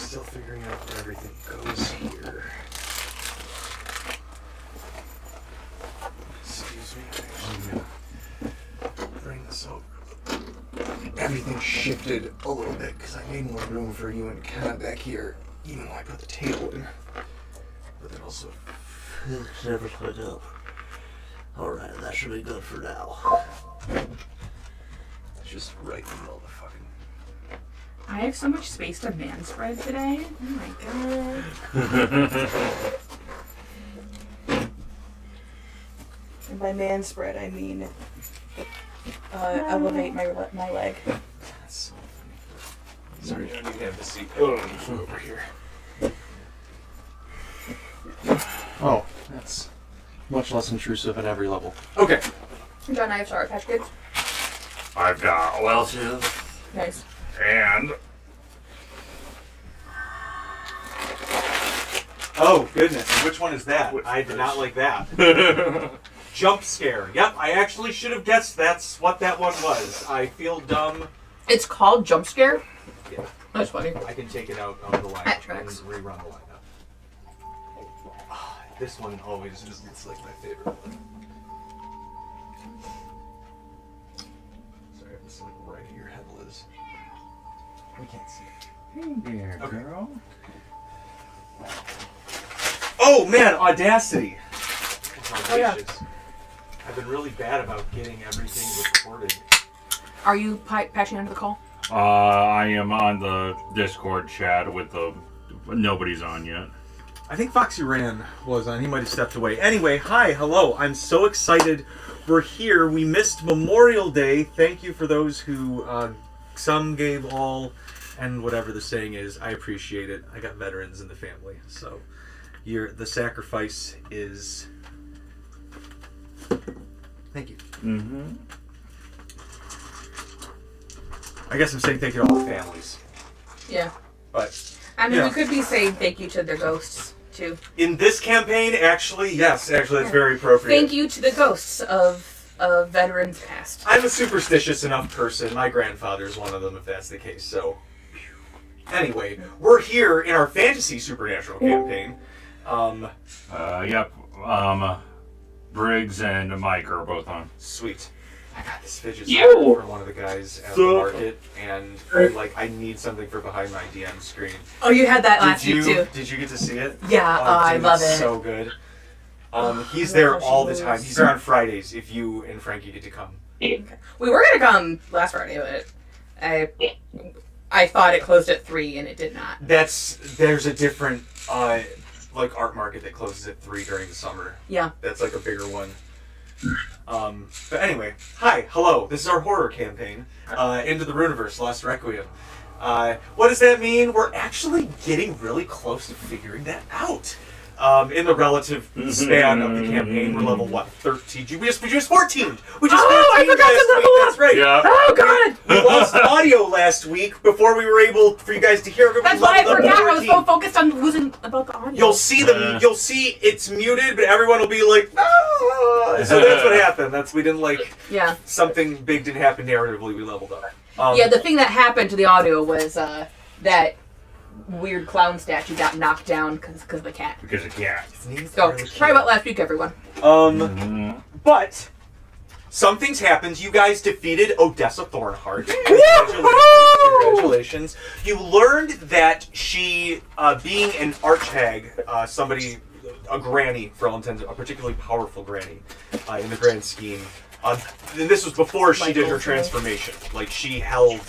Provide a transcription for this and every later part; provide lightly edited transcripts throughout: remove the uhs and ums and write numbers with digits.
still figuring out where everything goes here. Excuse me. I'm gonna bring this over. Everything shifted a little bit because I made more room for you and Ken back here, even though I put the table in. But then also It's never put up. Alright, that should be good for now. it's just right in the middle of the fucking. I have so much space to man spread today. Oh my god. And by man spread, I mean elevate my leg. That's so funny. Sorry, I don't even have the seat over here. Oh, that's much less intrusive at every level. Okay. John, I have Sour Patch Kids. I've got well too. Nice. And Oh, goodness. Which one is that? I did not like that. Jump scare. Yep, I actually should have guessed that's what that one was. I feel dumb. It's called Jump Scare? Yeah. That's funny. I can take it out of the lineup That and tracks. rerun the lineup. This one always is, it's like my favorite one. Sorry, I have this like right at your head, Liz. We can't see it. hey there, Okay. girl. Oh man, Audacity! Oh, yeah. I've been really bad about getting everything recorded. Are you patching under the call? I am on the Discord chat with the nobody's on yet. I think Foxy Ran was on. He might have stepped away. Anyway, hi, hello. I'm so excited. We're here. We missed Memorial Day. Thank you for those who some gave all, and whatever the saying is. I appreciate it. I got veterans in the family, so the sacrifice is. Thank you. Mm-hmm. I guess I'm saying thank you to all the families, Yeah. but. I mean, Yeah. we could be saying thank you to their ghosts, too. In this campaign, actually, yes, actually, that's very appropriate. Thank you to the ghosts of veterans past. I'm a superstitious enough person. My grandfather's one of them, if that's the case. So, anyway, we're here in our fantasy supernatural campaign. Yep. Briggs and Mike are both on. Sweet. I got this fidget Yo! spinner from one of the guys at the market, and I need something for behind my DM screen. Oh, you had that last week, too. Did you get to see it? Yeah, Oh, I dude, love it's it. so good. He's I there love how all she the time. moves. He's there on Fridays if you and Frankie get to come. Okay. We were going to come last Friday, but I thought it closed at 3, and it did not. There's a different like art market that closes at 3 during the summer. Yeah. That's like a bigger one. But anyway, hi, hello. This is our horror campaign, Into the Runiverse, Lost Requiem. What does that mean? We're actually getting really close to figuring that out. In the relative span of the campaign, we're level, what, 13? We just 14! We just 14 I forgot last to level week, up! that's right. Yeah. Oh, God! We lost audio last week before we were able for you guys to hear everybody. That's why I level up to forgot. I was 13. so focused on losing about the audio. You'll see you'll see it's muted, but everyone will be like, ah! So that's what happened. We didn't Yeah. something big didn't happen narratively. We leveled up. Yeah, the thing that happened to the audio was that weird clown statue got knocked down because of the cat. Because it can't. So, sorry about last week, everyone. But something's happened. You guys defeated Odessa Thornheart. Congratulations. You learned that she, being an arch-hag, a granny, for all intents, a particularly powerful granny in the grand scheme. And this was before she did her transformation. Like, she held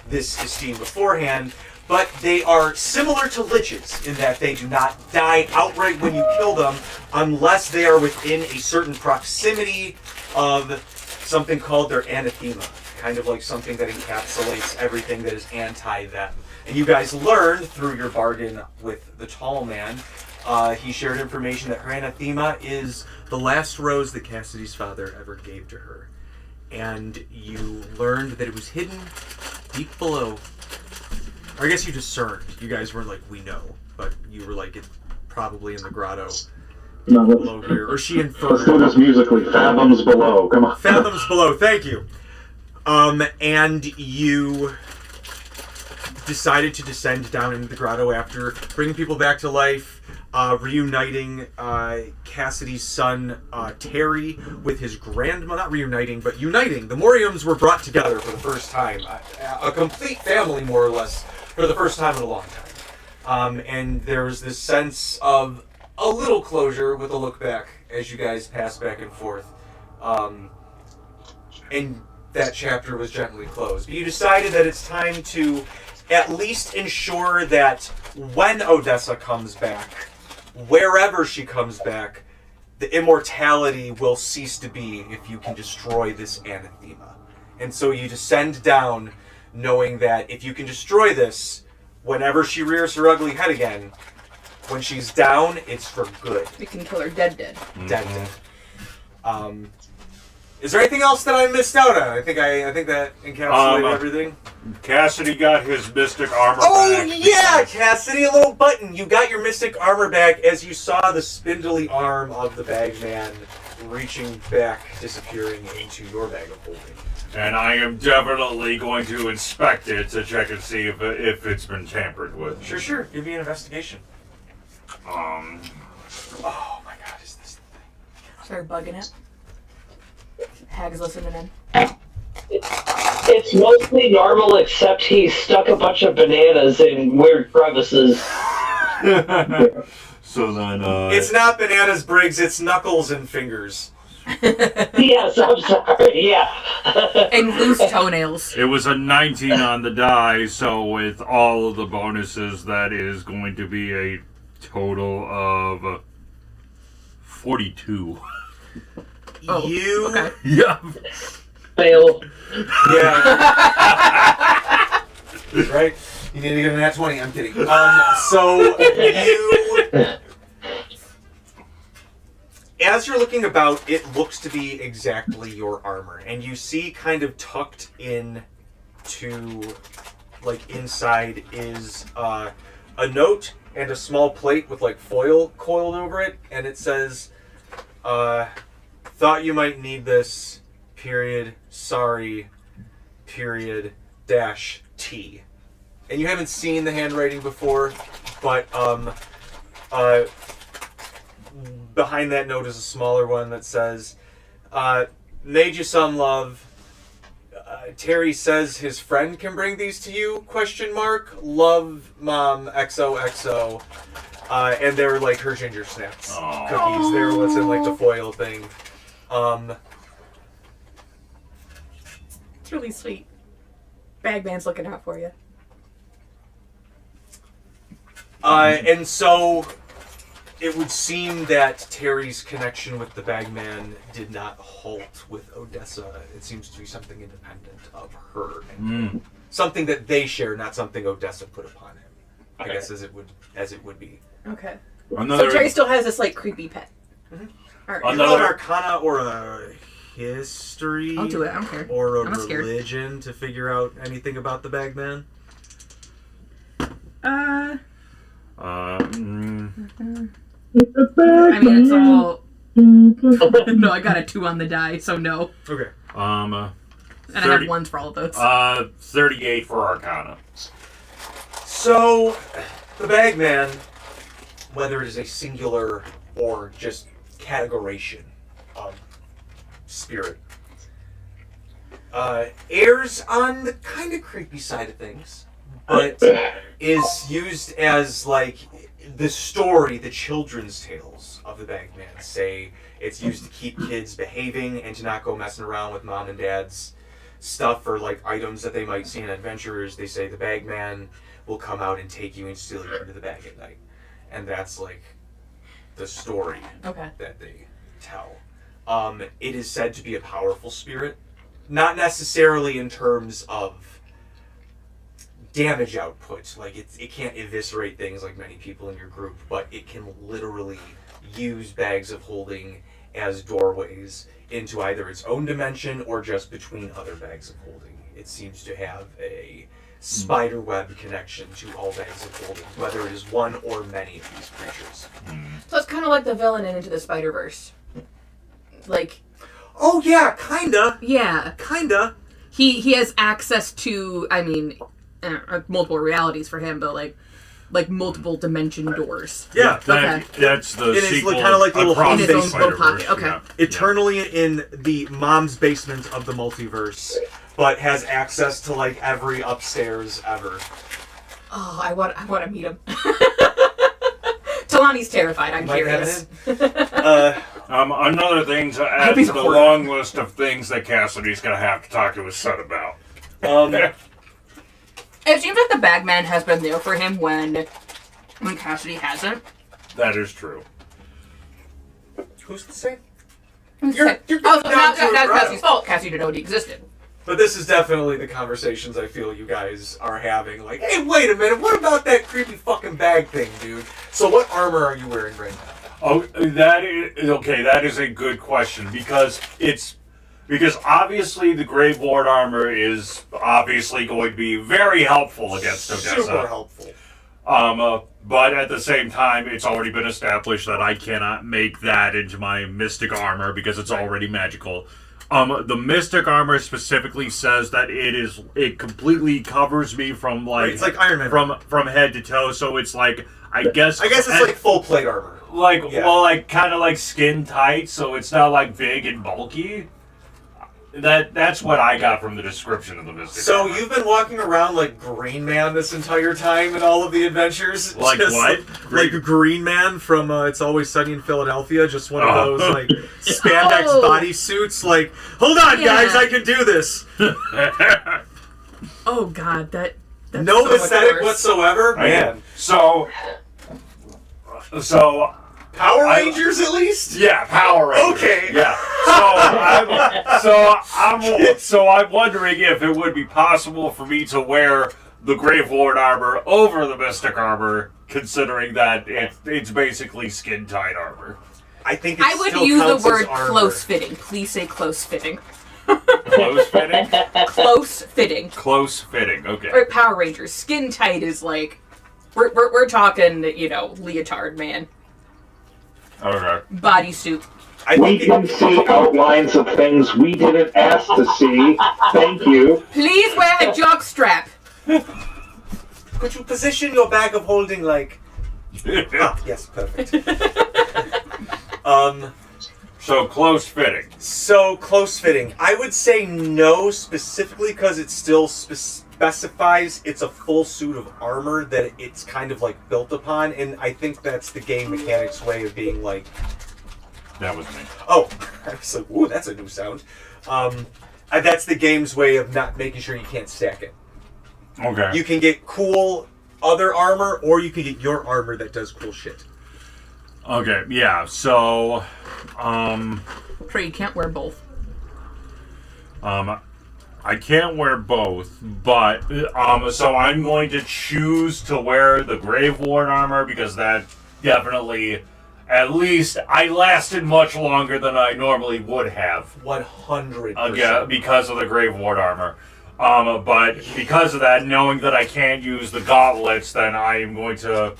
this esteem beforehand. But they are similar to liches in that they do not die outright when you kill them unless they are within a certain proximity of something called their anathema. Kind of like something that encapsulates everything that is anti-them. And you guys learned through your bargain with the tall man, he shared information that her anathema is the last rose that Cassidy's father ever gave to her. And you learned that it was hidden deep below. Or I guess you discerned. You guys weren't like, we know. But you were like, it's probably in the grotto below here. Or she inferred. Let's do this musically. Fathoms below. Come on. Fathoms below. Thank you. And you decided to descend down into the grotto after bringing people back to life, reuniting Cassidy's son Terry with his grandma. Not reuniting, but uniting. The Moriums were brought together for the first time. A complete family, more or less, for the first time in a long time. And there's this sense of a little closure with a look back as you guys pass back and forth. And that chapter was gently closed. But you decided that it's time to at least ensure that when Odessa comes back, wherever she comes back, the immortality will cease to be if you can destroy this anathema. And so you descend down knowing that if you can destroy this, whenever she rears her ugly head again, when she's down, it's for good. You can kill her dead. Dead. Is there anything else that I missed out on? I think that encapsulated everything. Cassidy got his mystic armor back. Oh yeah, Cassidy, a little button. You got your mystic armor back as you saw the spindly arm of the bagman reaching back, disappearing into your bag of holding. And I am definitely going to inspect it to check and see if it's been tampered with. Sure. Give me an investigation. Oh my God, is this the thing? Start bugging it. Hag's listening in. It's mostly normal, except he stuck a bunch of bananas in weird crevices. So then, It's not bananas, Briggs. It's knuckles and fingers. Yes, I'm sorry, yeah. And loose toenails. it was a 19 on the die, so with all of the bonuses, that is going to be a total of 42. Oh, You... okay. Yeah. Fail. Yeah. Right? You need to get an nat 20. I'm kidding. So you... As you're looking about, it looks to be exactly your armor. And you see kind of tucked in to, like, inside is a note and a small plate with, like, foil coiled over it. And it says, thought you might need this, period, sorry, period, dash, T. And you haven't seen the handwriting before, but behind that note is a smaller one that says, made you some love. Terry says his friend can bring these to you, question mark. Love, Mom, XOXO. And they're like her ginger snaps cookies. They're what's in like the foil thing. It's really sweet. Bagman's looking out for you. And so it would seem that Terry's connection with the bagman did not halt with Odessa. It seems to be something independent of her. And something that they share, not something Odessa put upon him. I guess as it would be. Okay. Another, So Terry still has this like creepy pet. Mm-hmm. All right. You call it Arcana or a history? I'll do it. I don't care. Or a I'm not scared. religion to figure out anything about the bagman? I I mean, it's all. No, I got a 2 on the die, so no. Okay. And I have 1s for all of those. 38 for Arcana. So, the bagman, whether it is a singular or just categorization of spirit, errs on the kind of creepy side of things, but is used as like the story, the children's tales of the bagman. Say it's used to keep kids behaving and to not go messing around with mom and dad's stuff or like items that they might see in adventurers. They say the bagman will come out and take you and steal you into the bag at night. And that's like the story that they tell. It is said to be a powerful spirit. Not necessarily in terms of damage output. Like it can't eviscerate things like many people in your group, but it can literally use bags of holding as doorways into either its own dimension or just between other bags of holding. It seems to have a spider web connection to all bags of holding, whether it is one or many of these creatures. So it's kind of like the villain in Into the Spider-Verse. Like... Oh yeah, kinda. Yeah. Kinda. He has access to, I mean, multiple realities for him, but like multiple dimension doors. Yeah. That's the It is sequel. kind of like the little across in the its own little Spider-Verse, pocket. Okay. yeah. Eternally in the mom's basement of the multiverse, but has access to like every upstairs ever. Oh, I want to meet him. Talani's terrified. I'm curious. Another thing to add to the long list of things that Cassidy's gonna have to talk to his son about. It seems like the Bagman has been there for him when Cassidy hasn't. That is true. Who's to say? You're that's Cassidy's fault. Cassidy didn't know he existed. But this is definitely the conversations I feel you guys are having. Like, hey, wait a minute, what about that creepy fucking bag thing, dude? So what armor are you wearing right now? Oh, that is okay. That is a good question because obviously the Grave Lord armor is obviously going to be very helpful against Odessa. Super helpful. But at the same time, it's already been established that I cannot make that into my mystic armor because it's already magical. The mystic armor specifically says that it completely covers me from like It's like Iron Man from head to toe. So it's like I guess it's like full plate armor. Like kind of like skin tight, so it's not like big and bulky. That's what I got from the description of the mystic So armor. you've been walking around like Green Man this entire time in all of the adventures? Like what? Like Green Man from It's Always Sunny in Philadelphia, just one of those like spandex bodysuits. Like, hold on, guys, I can do this. Oh God, that's no so aesthetic worse. whatsoever, man. So Power Rangers, at least. Yeah, Power Rangers. Okay. Yeah. So I'm wondering if it would be possible for me to wear the Grave Lord armor over the Mystic armor, considering that it's basically skin tight armor. I think it I would still use the counts as word armor. close fitting. Please say close fitting. Close fitting. Close fitting. Close fitting. Okay. Or Power Rangers. Skin tight is like we're talking, leotard man. Okay. Bodysuit. We can see outlines of things we didn't ask to see. Thank you. Please wear a jock strap. Could you position your bag of holding like... yes, perfect. So close fitting. So close fitting. I would say no specifically because it still specifies it's a full suit of armor that it's kind of like built upon, and I think that's the game mechanics way of being like... That was me. Oh, I was like, ooh, that's a new sound. That's the game's way of not making sure you can't stack it. Okay. You can get cool other armor, or you can get your armor that does cool shit. Okay, yeah, so, Pray you can't wear both. I can't wear both, but, so I'm going to choose to wear the Grave Lord armor, because that definitely, at least, I lasted much longer than I normally would have. 100%. Again, because of the Grave Lord armor. But because of that, knowing that I can't use the gauntlets, then I am going to,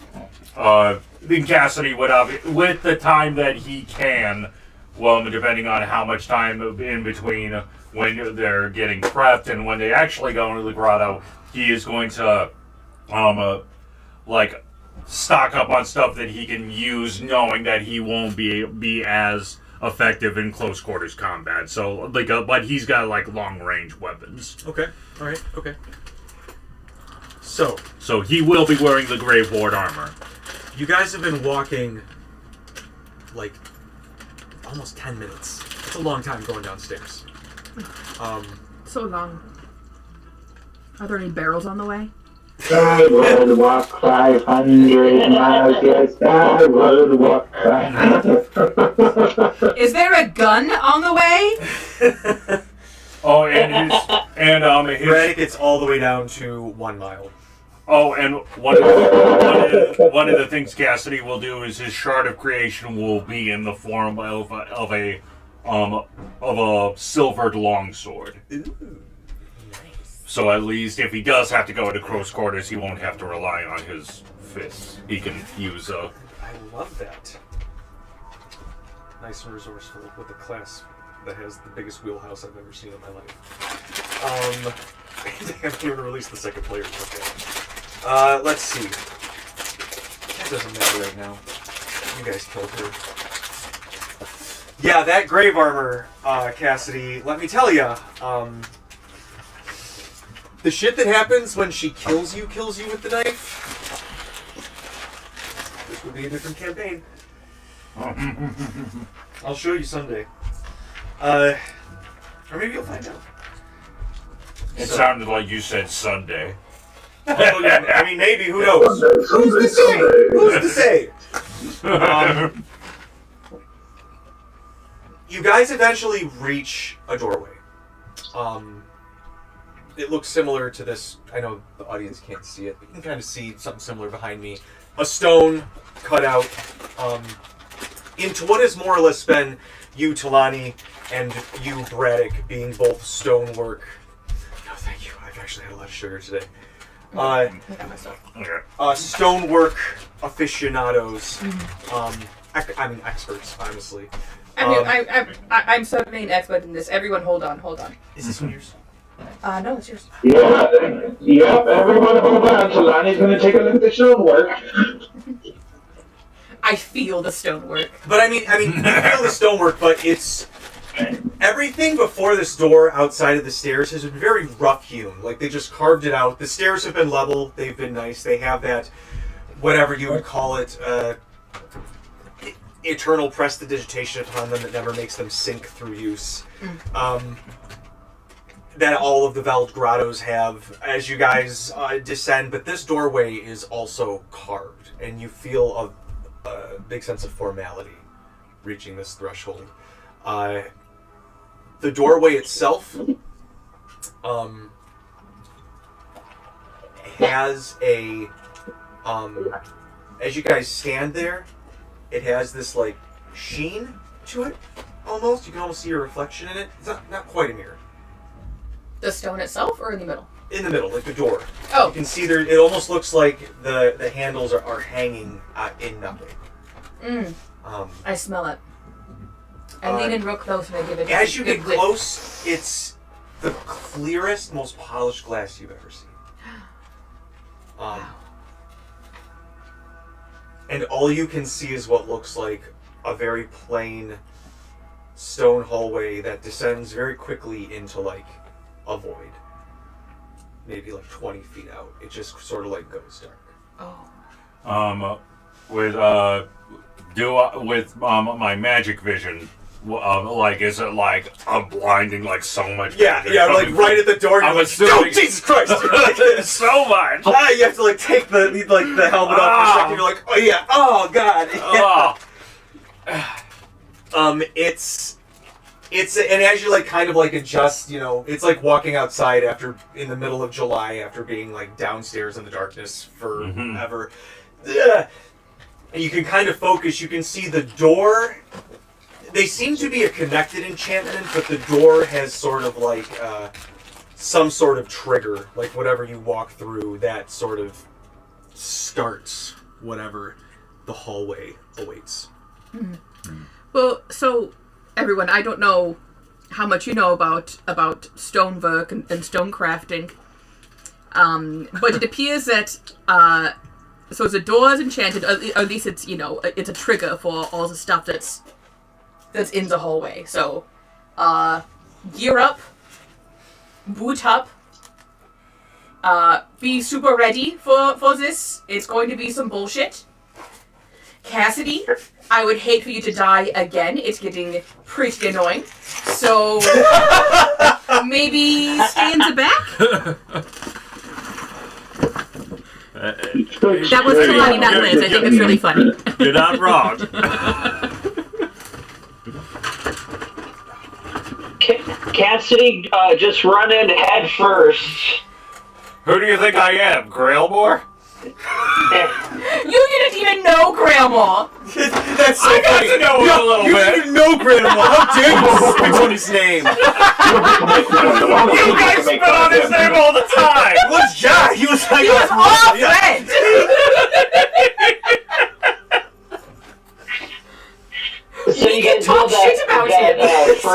then Cassidy would with the time that he can, well, depending on how much time in between when they're getting prepped and when they actually go into the grotto, he is going to, stock up on stuff that he can use, knowing that he won't be as effective in close quarters combat. So, but he's got long range weapons. Okay. All right. Okay. So he will be wearing the Grave Lord armor. you guys have been walking almost 10 minutes. It's a long time going downstairs. So long. Are there any barrels on the way? I would walk 500 miles, yes, I would walk 500. Is there a gun on the way? Oh, and his Red gets all the way down to 1 mile. Oh, and one of the things Cassidy will do is his shard of creation will be in the form of a silvered longsword. Ooh. So at least if he does have to go into close quarters, he won't have to rely on his fists. He can use I love that. Nice and resourceful with a class that has the biggest wheelhouse I've ever seen in my life. I haven't even released the second player. Okay. Let's see. That doesn't matter right now. You guys killed her. Yeah, that grave armor, Cassidy, let me tell ya, the shit that happens when she kills you with the knife. This would be a different campaign. I'll show you someday. Or maybe you'll find out. It sounded like you said Sunday. Oh, yeah, I mean, maybe, who knows? Who's to say? Who's to say? You guys eventually reach a doorway. It looks similar to this. I know the audience can't see it, but you can kind of see something similar behind me. A stone cut out into what has more or less been you, Talani, and you, Braddock, being both stonework. No, thank you. I've actually had a lot of sugar today. Stonework aficionados. I mean, experts, honestly. I'm certainly an expert in this. Everyone, hold on. Is this one yours? No, it's yours. Yeah, yep, everyone hold on. Talani's gonna take a look at the stonework. I feel the stonework. But I mean, you feel the stonework, but it's everything before this door outside of the stairs has been very rough hewn. Like they just carved it out. The stairs have been level. They've been nice. They have that, whatever you would call it, eternal prestidigitation upon them that never makes them sink through use. That all of the Veld Grottos have as you guys descend, but this doorway is also carved, and you feel a big sense of formality reaching this threshold. The doorway itself has a, as you guys stand there, it has this like sheen to it, almost. You can almost see your reflection in it. It's not quite a mirror. The stone itself, or in the middle? In the middle, like the door. Oh. You can see there. It almost looks like the handles are hanging in nothing. I smell it. I lean in real close and I give it. As you get close, it's the clearest, most polished glass you've ever seen. And all you can see is what looks like a very plain stone hallway that descends very quickly into like a void. Maybe like 20 feet out. It just sort of like goes dark. With my magic vision, like is it like I'm blinding like so much? Yeah, like right at the door. You're like, oh Jesus Christ! So much. You have to like take the helmet off for a second. You're like, oh yeah, oh god. Yeah. It's and as you like kind of like adjust, it's like walking outside in the middle of July after being like downstairs in the darkness forever. And you can kind of focus. You can see the door. They seem to be a connected enchantment, but the door has sort of like some sort of trigger, like whatever you walk through, that sort of starts whatever the hallway awaits. Well, so everyone, I don't know how much you know about stonework and stone crafting, but it appears that so the door is enchanted, or at least it's it's a trigger for all the stuff that's in the hallway. So gear up, boot up, be super ready for this. It's going to be some bullshit. Cassidy, I would hate for you to die again. It's getting pretty annoying. So maybe stay in the back? That was Kalani, not Liz. I think it's really funny. You're not wrong. Cassidy, just run in head first. Who do you think I am, Grailmore? You didn't even know Grandma! That's so I got funny. to know him a little You bit. didn't know Grandma. How dare you spit on his name? You guys spit on his name all the time. He was like, He was all friends! So you guys know talk shit about that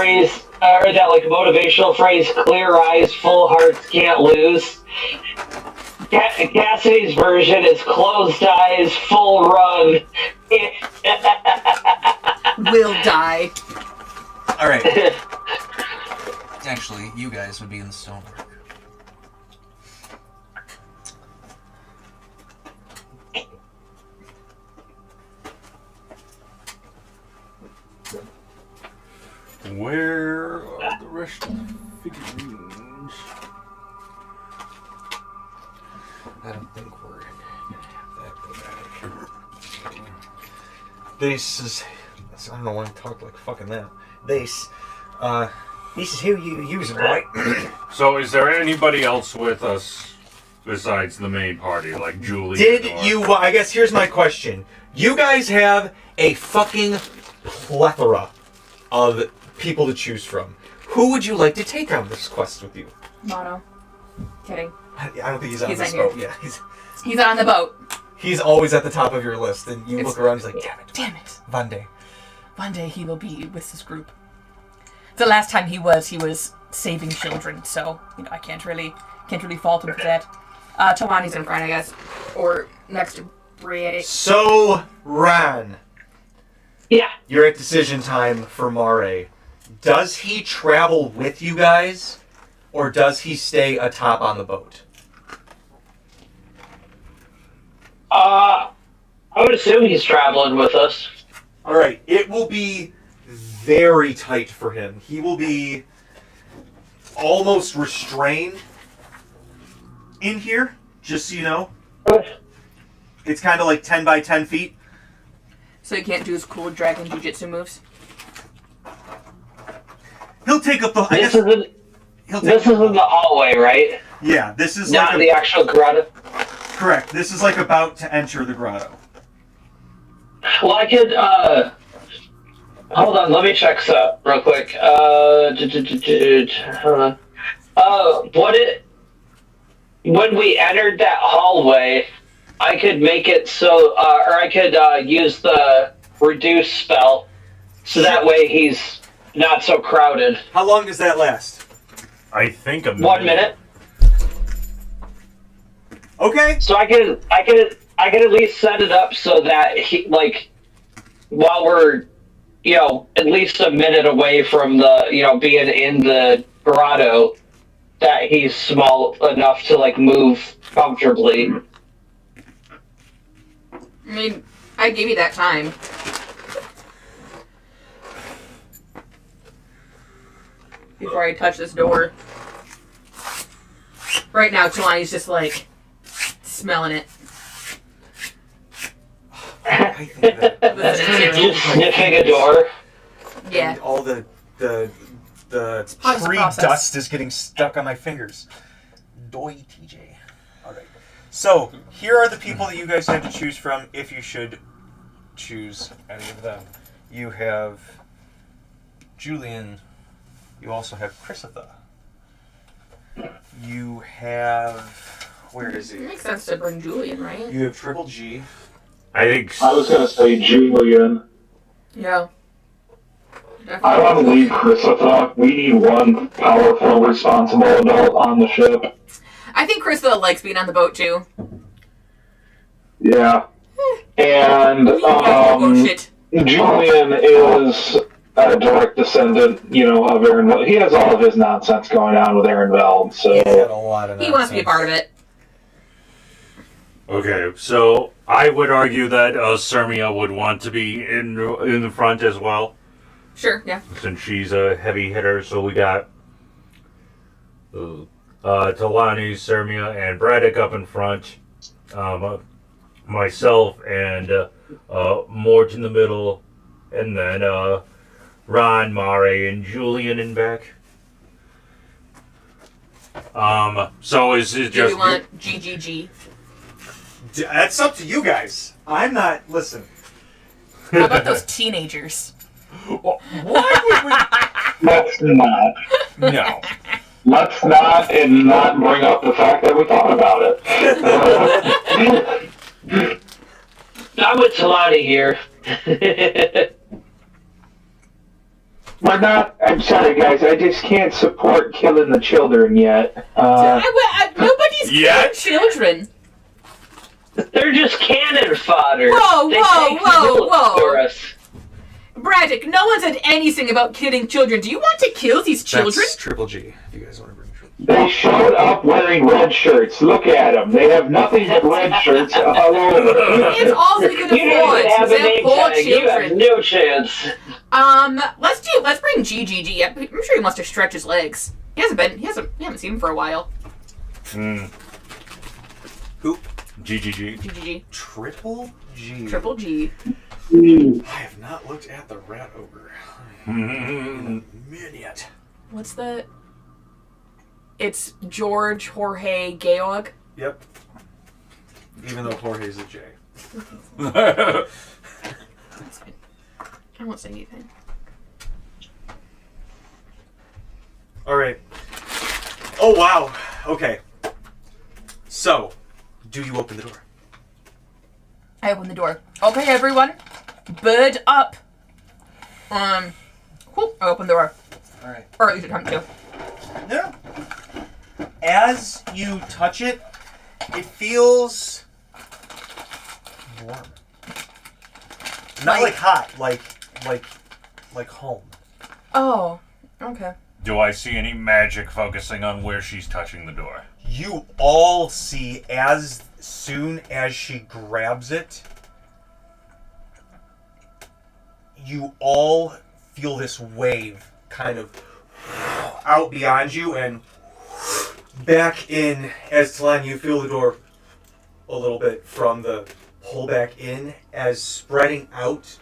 phrase, or that like motivational phrase, clear eyes, full hearts, can't lose. Cassidy's version is closed eyes, full run. Will die. All right. Actually, you guys would be in the stonework. Where are the rest of the figurines? I don't think we're gonna have that go back. This is. I don't know why I talk like fucking that. This is who you use it, right? So, is there anybody else with us besides the main party, like Julie? Did you? I guess here's my question. You guys have a fucking plethora of people to choose from. Who would you like to take on this quest with you? Mono. Kidding. I don't think he's on He's this not boat. Yeah, He's on the boat. he's always at the top of your list, and you It's- look around. He's like, damn it, Damn it. One day. One day he will be with this group. The last time he was saving children, so I can't really fault him for that. Tawani's in front, I guess, or next to Briette. So, Ran, Yeah. you're at decision time for Mare. Does he travel with you guys, or does he stay atop on the boat? I would assume he's traveling with us. All right, it will be very tight for him. He will be almost restrained in here, just so you know. It's kind of like 10 by 10 feet. So he can't do his cool dragon jujitsu moves. He'll take up the. I This guess is he'll this take. is in the hallway, right? Yeah, this is Not like the actual grotto. correct. This is like about to enter the grotto. Well, I could. Hold on. Let me check up real quick. Hold on. When we entered that hallway, I could make it so, or I could use the reduce spell, so that way he's not so crowded. How long does that last? I think a 1 minute. Okay. So I could at least set it up so that he, like, while we're, at least a minute away from the, being in the grotto, that he's small enough to, like, move comfortably. I mean, I gave you that time. Before I touch this door. Right now, Tawani's just like smelling it. I think that Listening to it. Just sniffing a door. Yeah. and all the part of the tree process. dust is getting stuck on my fingers. Doy TJ. All right. So here are the people that you guys have to choose from if you should choose any of them. You have Julian. You also have Chrysotha. You have... Where is It he? makes sense to bring Julian, right? You have Triple G. I think. I was gonna say Julian. Yeah. I want to leave Chrysotha. We need one powerful, responsible adult on the ship. I think Krista likes being on the boat too. Yeah. And, Bullshit. Julian is a direct descendant, of Aaron Veld. He has all of his nonsense going on with Aaron Veld, so... He's got a lot of He wants to be a part of it. Okay, so I would argue that Sirmia would want to be in the front as well, Sure, yeah. since she's a heavy hitter. So we got Talani, Sirmia, and Braddock up in front. Myself and Mort in the middle, and then Ron, Mare, and Julian in back. So is it Do we just want GGG? That's up to you guys. I'm not... Listen. How about those teenagers? why Let's not. would we? No. Let's not, and not bring up the fact that we thought about it. I'm with Talani here. We're not. I'm sorry, guys. I just can't support killing the children yet. Nobody's Yet? killing children. They're just cannon fodder. Whoa, They whoa, take whoa, bullets whoa. for us. Braddock, no one said anything about killing children. Do you want to kill these children? That's Triple G. If you guys want to bring Triple G. They showed up wearing red shirts. Look at them. They have nothing but red shirts all over. It's all they can You don't afford. even have a They're name poor tag. You have children. no chance. Let's bring GGG. I'm sure he wants to stretch his legs. We haven't seen him for a while. Who? GGG. GGG. Triple G. Triple G. I have not looked at the Rat Ogre in a minute. What's the... It's George Jorge Georg. Yep. Even though Jorge's a J. That's fine. I won't say anything. Alright. Oh, wow. Okay. So, do you open the door? I open the door. Okay, everyone. Bird up. Whoop, I open the door. Alright. Or at least attempt to. No. As you touch it, it feels warm. Not like hot, like home. Oh, okay. Do I see any magic focusing on where she's touching the door? You all see as soon as she grabs it, you all feel this wave kind of out beyond you and back in. As Talon, you feel the door a little bit from the pull back in as spreading out,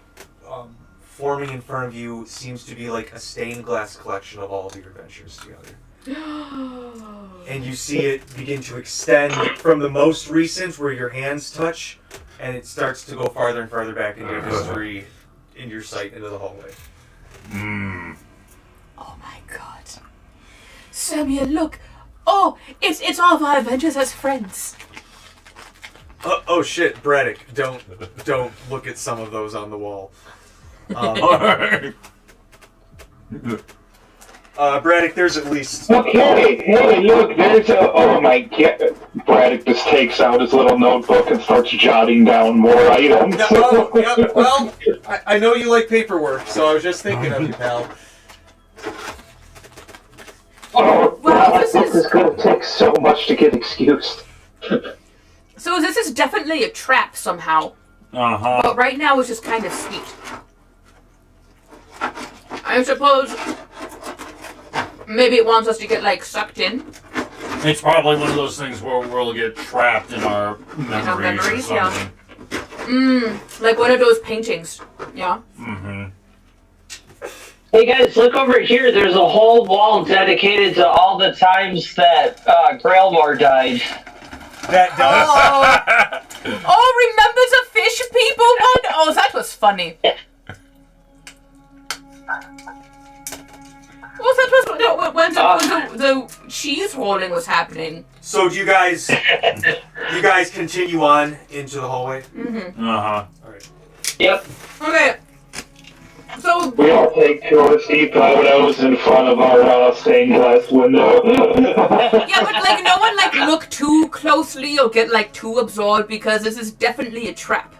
forming in front of you seems to be like a stained glass collection of all of your adventures together. And you see it begin to extend from the most recent where your hands touch, and it starts to go farther and farther back into your history, in your sight, into the hallway. Oh my god. Samuel, look. Oh, it's all of our adventures as friends. Oh shit, Braddock! Don't look at some of those on the wall. Braddock, there's at least. Okay, hey, look, there's a. Oh my god. Braddock just takes out his little notebook and starts jotting down more items. Well, I know you like paperwork, so I was just thinking of you, pal. Oh, Wow, this is going to take so much to get excused. So this is definitely a trap somehow. Uh-huh. But right now it's just kind of sweet. I suppose maybe it wants us to get, like, sucked in. It's probably one of those things where we'll get trapped in our memories, or something. Yeah. Like one of those paintings. Yeah. Mm-hmm. Hey guys, look over here. There's a whole wall dedicated to all the times that Grailmore died. That does. Oh, remember the fish people one? Oh, that was funny. Well, that was when the cheese rolling was happening. So do you guys continue on into the hallway? Uh-huh. All right. Yep. Okay. So We all take touristy photos in front of our stained glass window. yeah, but like no one like look too closely or get like too absorbed because this is definitely a trap.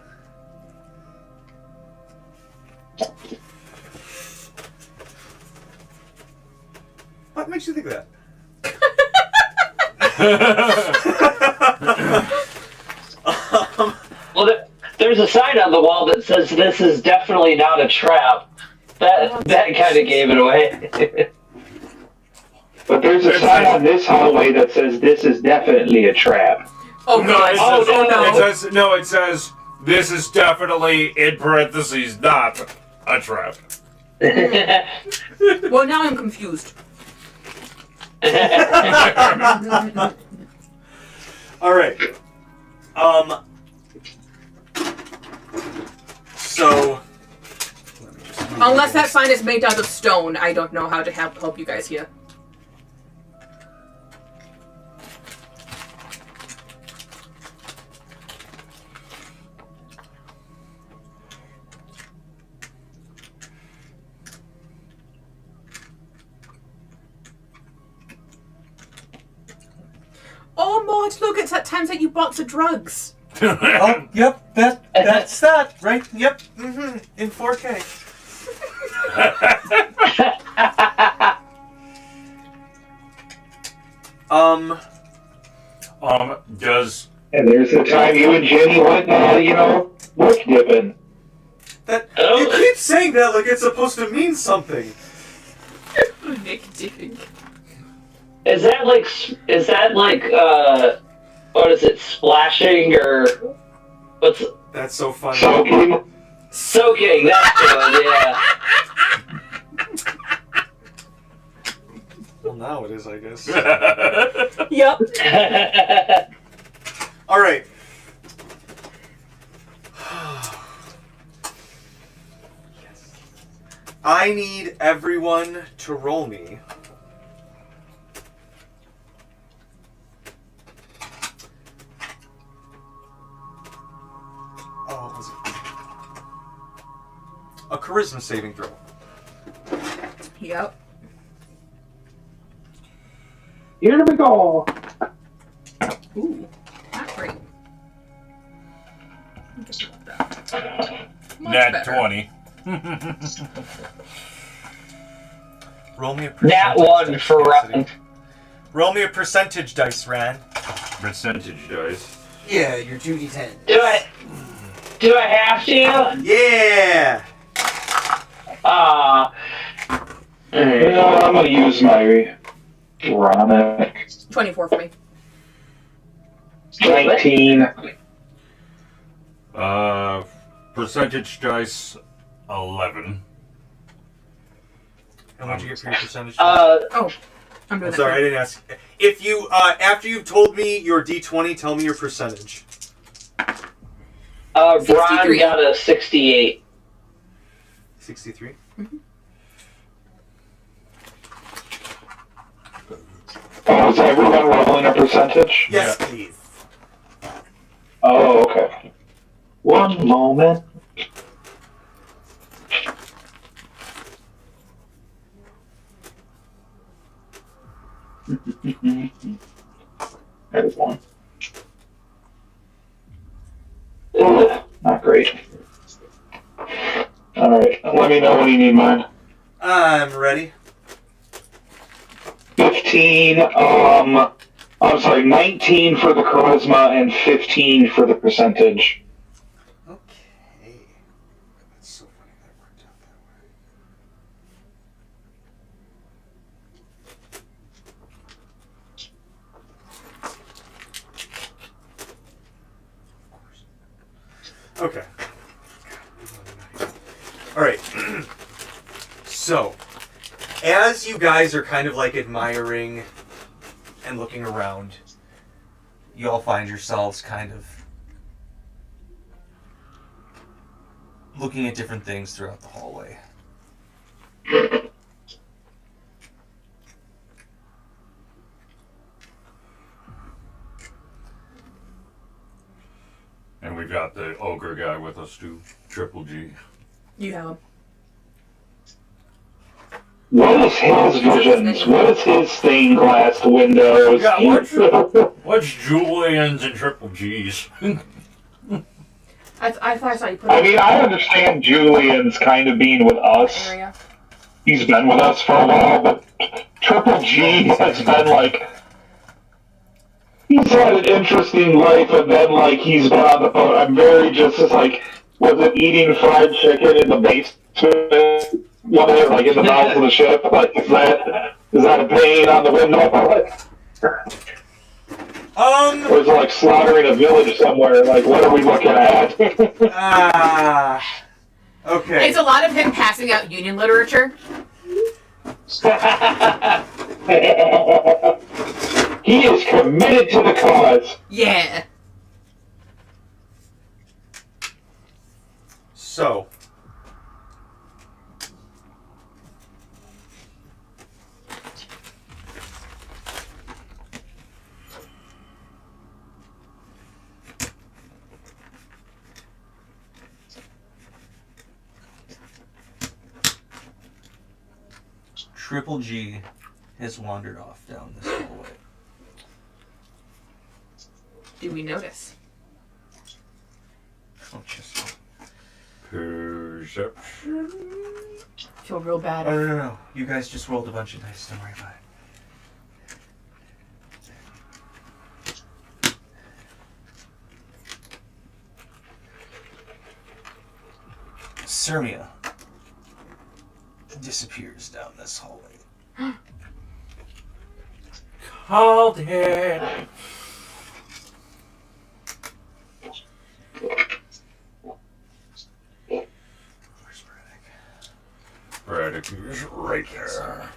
What makes you think that? Well, there's a sign on the wall that says this is definitely not a trap. That kind of gave it away. But there's a sign on this hallway that says this is definitely a trap. Oh god! It says this is definitely in parentheses not a trap. Well, now I'm confused. All right. So. Unless that sign is made out of stone, I don't know how to help you guys here. it's that times that you bought the drugs. Oh, yep. That's that, right? Yep. Mm-hmm. In 4K. Does And there's the time you and Jenny went, wick dipping. You keep saying that like it's supposed to mean something. Nick dipping. Is that like what is it, splashing or what's That's so funny. soaking? That's good, yeah. Well, now it is, I guess. Yep. All right. I need everyone to roll me. Oh, what was it? A charisma saving throw. Yep. Here we go. Ooh, not great. Much Nat better. 20. Roll me a Nat percentage 1 dice, for Cassidy. Ron. Roll me a percentage dice, Ran. Percentage dice. Yeah, your 2d10. Do I have to? Yeah! I'm gonna use my Ronic. 24 for me. 19. Percentage dice 11. And what'd you get for your percentage? Oh, I'm doing that. Sorry, I didn't ask. If you, after you've told me your D20, tell me your percentage. Ron 63. got a 68. 63? Oh, is everyone rolling a percentage? Yes, please. Oh, okay. One moment. There's one. Ugh, not great. Alright, let me know when you need mine. I'm ready. 15, I'm sorry, 19 for the charisma and 15 for the percentage. Okay. That's so funny that worked out that way. Of course. Okay. Alright. So, as you guys are kind of like admiring and looking around, you all find yourselves kind of looking at different things throughout the hallway. And we've got the ogre guy with us too. Triple G. You have him. What is his visions? What is his stained glass windows? Yeah, what's Julian's and Triple G's? I thought I saw you put I it mean, I understand Julian's kind of being with us. area. He's been with us for a while, but Triple G has been like... He's had an interesting life, and then, like, he's been on the boat. I'm very just like, was it eating fried chicken in the basement? One of it, like, in the bowels of the ship? Like, is that a pain on the window? Or is it, like, slaughtering a village somewhere? Like, what are we looking at? Okay. It's a lot of him passing out Union literature. He is committed to the cause. Yeah. So, Triple G has wandered off down this hallway. do we notice? Oh, just... Perception. Feel real bad. Oh, no. You guys just rolled a bunch of dice. Don't worry about it. Sirmia disappears down this hallway. Called it. Where's Braddock is right there.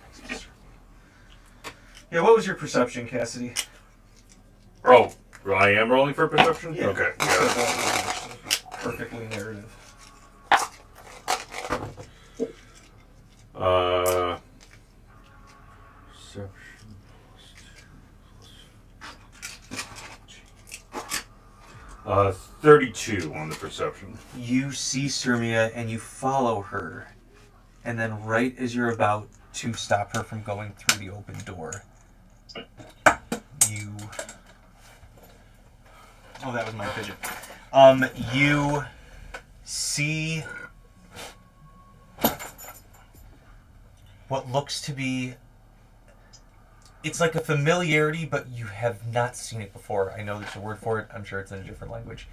Yeah, what was your perception, Cassidy? Oh, I am rolling for perception? Yeah. Okay. Yeah. Perfectly narrative. Perception plus 32 on the perception. You see Sirmia and you follow her. And then right as you're about to stop her from going through the open door, you... Oh, that was my fidget. You see what looks to be... It's like a familiarity, but you have not seen it before. I know there's a word for it. I'm sure it's in a different language.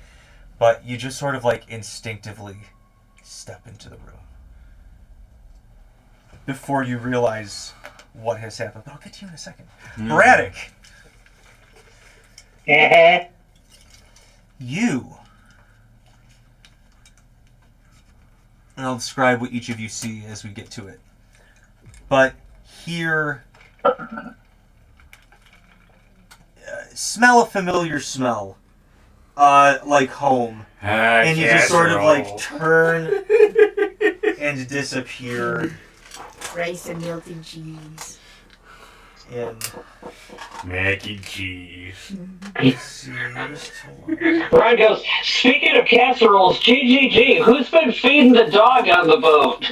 But you just sort of like instinctively step into the room before you realize what has happened. But I'll get to you in a second. Braddock! You. And I'll describe what each of you see as we get to it. But here... smell a familiar smell. Like home. And you just sort of like turn and disappear. Rice and melted cheese. And Mac and cheese. Brian goes, speaking of casseroles, GGG, who's been feeding the dog on the boat?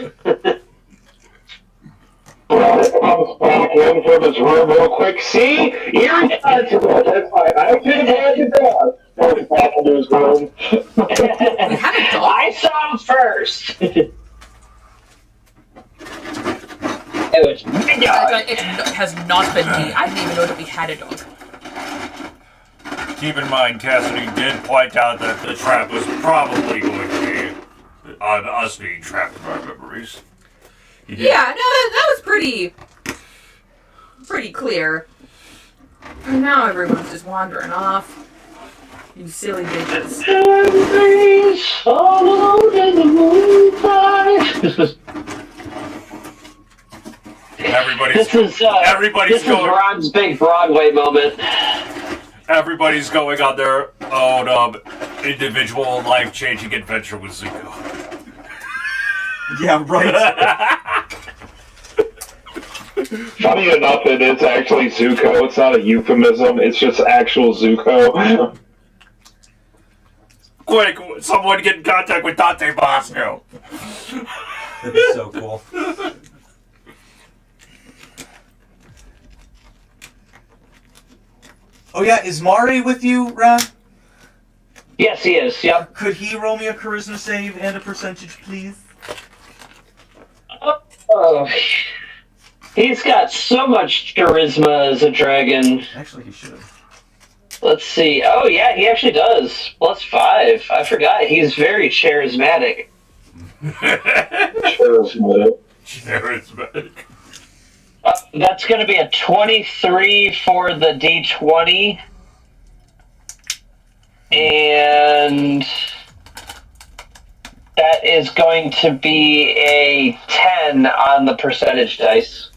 Brad comes back in from his room real quick. See? Irresponsible. That's fine. I should have had the dog. Goes back into his room. We had a dog? I saw him first. It was my dog. It has not been me. I didn't even know that we had a dog. Keep in mind, Cassidy did point out that the trap was probably going to be on us being trapped in our memories. Yeah, no, that was pretty clear. And now everyone's just wandering off. You silly bitches. Memories all alone in the moonlight. Everybody's this going. is Ron's big Broadway moment. Everybody's going on their own individual life-changing adventure with Zuko. yeah, right. Funny enough, it is actually Zuko. It's not a euphemism. It's just actual Zuko. Quick, someone get in contact with Dante Bosco. That'd be so cool. Oh yeah, is Mari with you, Ron? Yes, he is. Yep. Could he roll me a charisma save and a percentage, please? Oh, he's got so much charisma as a dragon. Actually, he should have. Let's see. Oh yeah, he actually does. +5. I forgot. He's very charismatic. Charismatic. That's going to be a 23 for the D20. And that is going to be a 10 on the percentage dice.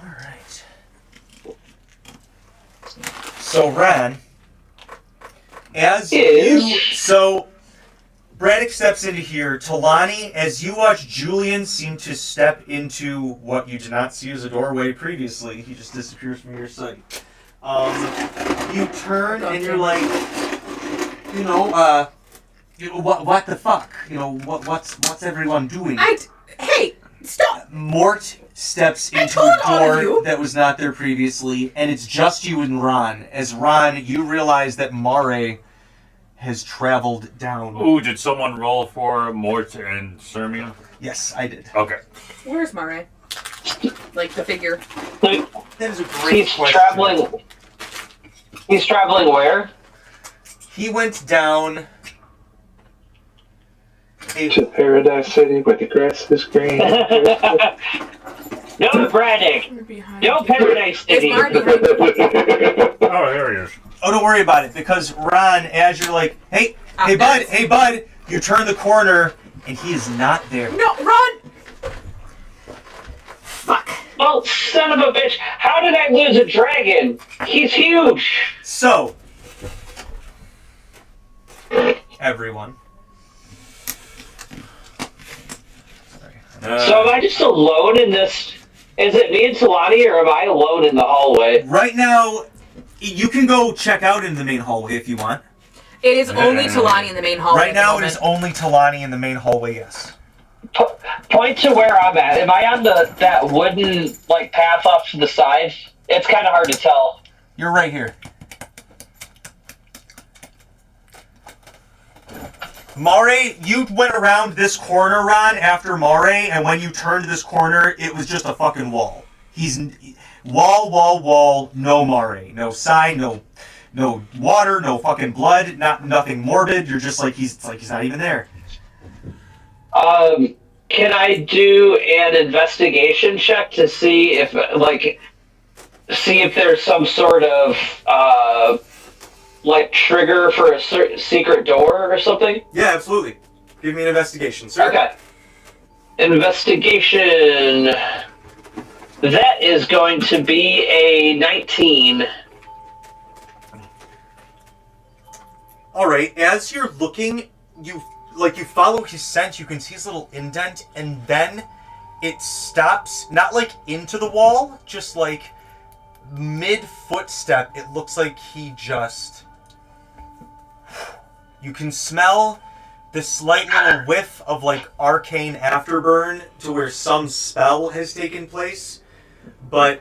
Alright. So, Ran, as you... So, Braddock steps into here. Talani, as you watch Julian seem to step into what you did not see as a doorway previously, he just disappears from your sight. You turn and you're like, what the fuck? What's everyone doing? Hey, Stop! Mort steps I into told a all of door you. that was not there previously, and it's just you and Ron. As Ron, you realize that Mare has traveled down. Ooh, did someone roll for Mort and Sirmia? Yes, I did. Okay. Where's Mare? Like the figure. So That is a great he's question. traveling. He's traveling where? He went down To Paradise City where the grass is green. No bragging. Behind No you. Paradise Is City. Mare behind you? Oh, there he is. Oh, don't worry about it, because Ron, as you're like, hey bud, you turn the corner, and he is not there. No, run! Fuck. Oh, son of a bitch! How did I lose a dragon? He's huge. So, everyone. So am I just alone in this? Is it me and Talani, or am I alone in the hallway? Right now, you can go check out into the main hallway if you want. It is only Talani in the main hallway. Right now, it is only Talani in the main hallway, yes. Point to where I'm at. Am I on that wooden path off to the side? It's kind of hard to tell. You're right here. Mare, you went around this corner, Ron, after Mare, and when you turned this corner, it was just a fucking wall. He's wall, no Mare, no sign, no water, no fucking blood, nothing morbid. You're just like he's not even there. Can I do an investigation check to see if there's some sort of trigger for a secret door or something? Yeah, absolutely. Give me an investigation, sir. Okay. Investigation. That is going to be a 19. All right. As you're looking, you follow his scent. You can see his little indent, and then it stops. Not into the wall, just mid footstep. It looks like he just. You can smell the slight little whiff of arcane afterburn to where some spell has taken place. But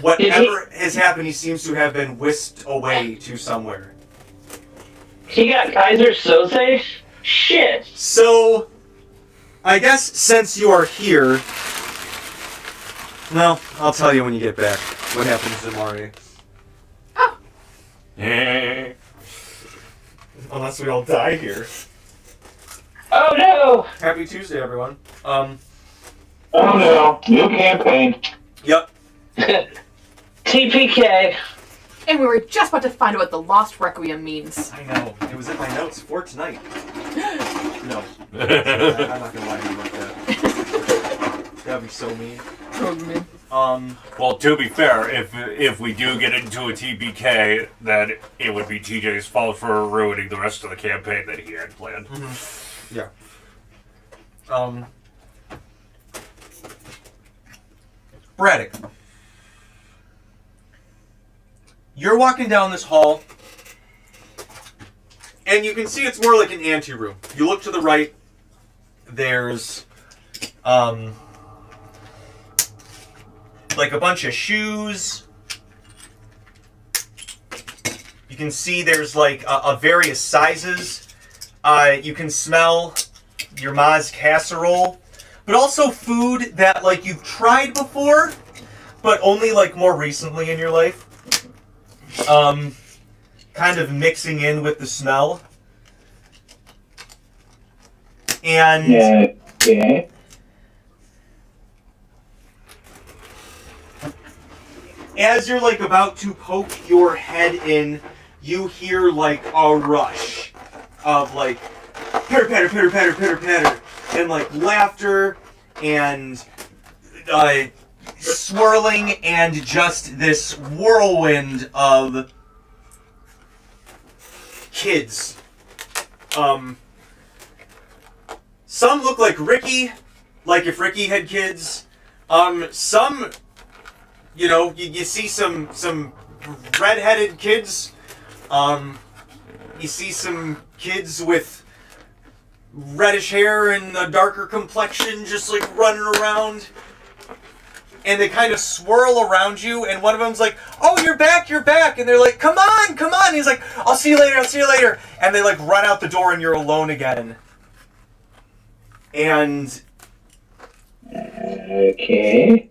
whatever has happened, he seems to have been whisked away to somewhere. He got Kaiser Soze? Shit. So, I guess since you are here, well, I'll tell you when you get back what happens to Mari. Yeah. Unless we all die here. Oh no! Happy Tuesday, everyone. Oh no, new campaign. Yep. TPK. And we were just about to find out what the Lost Requiem means. I know. It was in my notes for tonight. No. I'm not gonna lie to you about that. That'd be so mean. Well, to be fair, if we do get into a TPK, then it would be TJ's fault for ruining the rest of the campaign that he had planned. Mm-hmm. Yeah. Braddock. You're walking down this hall, and you can see it's more like an anteroom. You look to the right, there's a bunch of shoes. You can see there's a various sizes. You can smell your ma's casserole, but also food that you've tried before, but only more recently in your life. Kind of mixing in with the smell. And Yeah. as you're about to poke your head in, you hear a rush of pitter patter, pitter patter, pitter patter, and laughter and swirling and just this whirlwind of kids. Some look like Ricky, if Ricky had kids. Some, you see some red-headed kids. You see some kids with reddish hair and a darker complexion, just like running around. And they kind of swirl around you, and one of them's like, "Oh, you're back, you're back!" And they're like, "Come on, come on!" And he's like, "I'll see you later, I'll see you later!" And they like run out the door, and you're alone again. And Okay.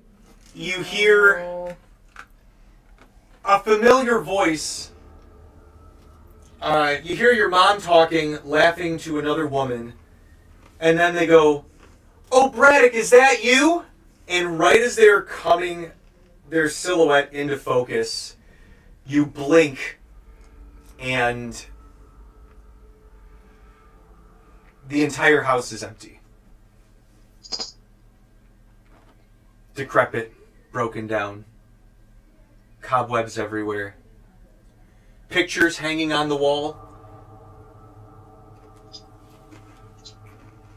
you hear a familiar voice. You hear your mom talking, laughing to another woman, and then they go, "Oh, Braddock, is that you?" And right as they're coming, their silhouette into focus, you blink, and the entire house is empty. Decrepit, broken down, cobwebs everywhere, pictures hanging on the wall.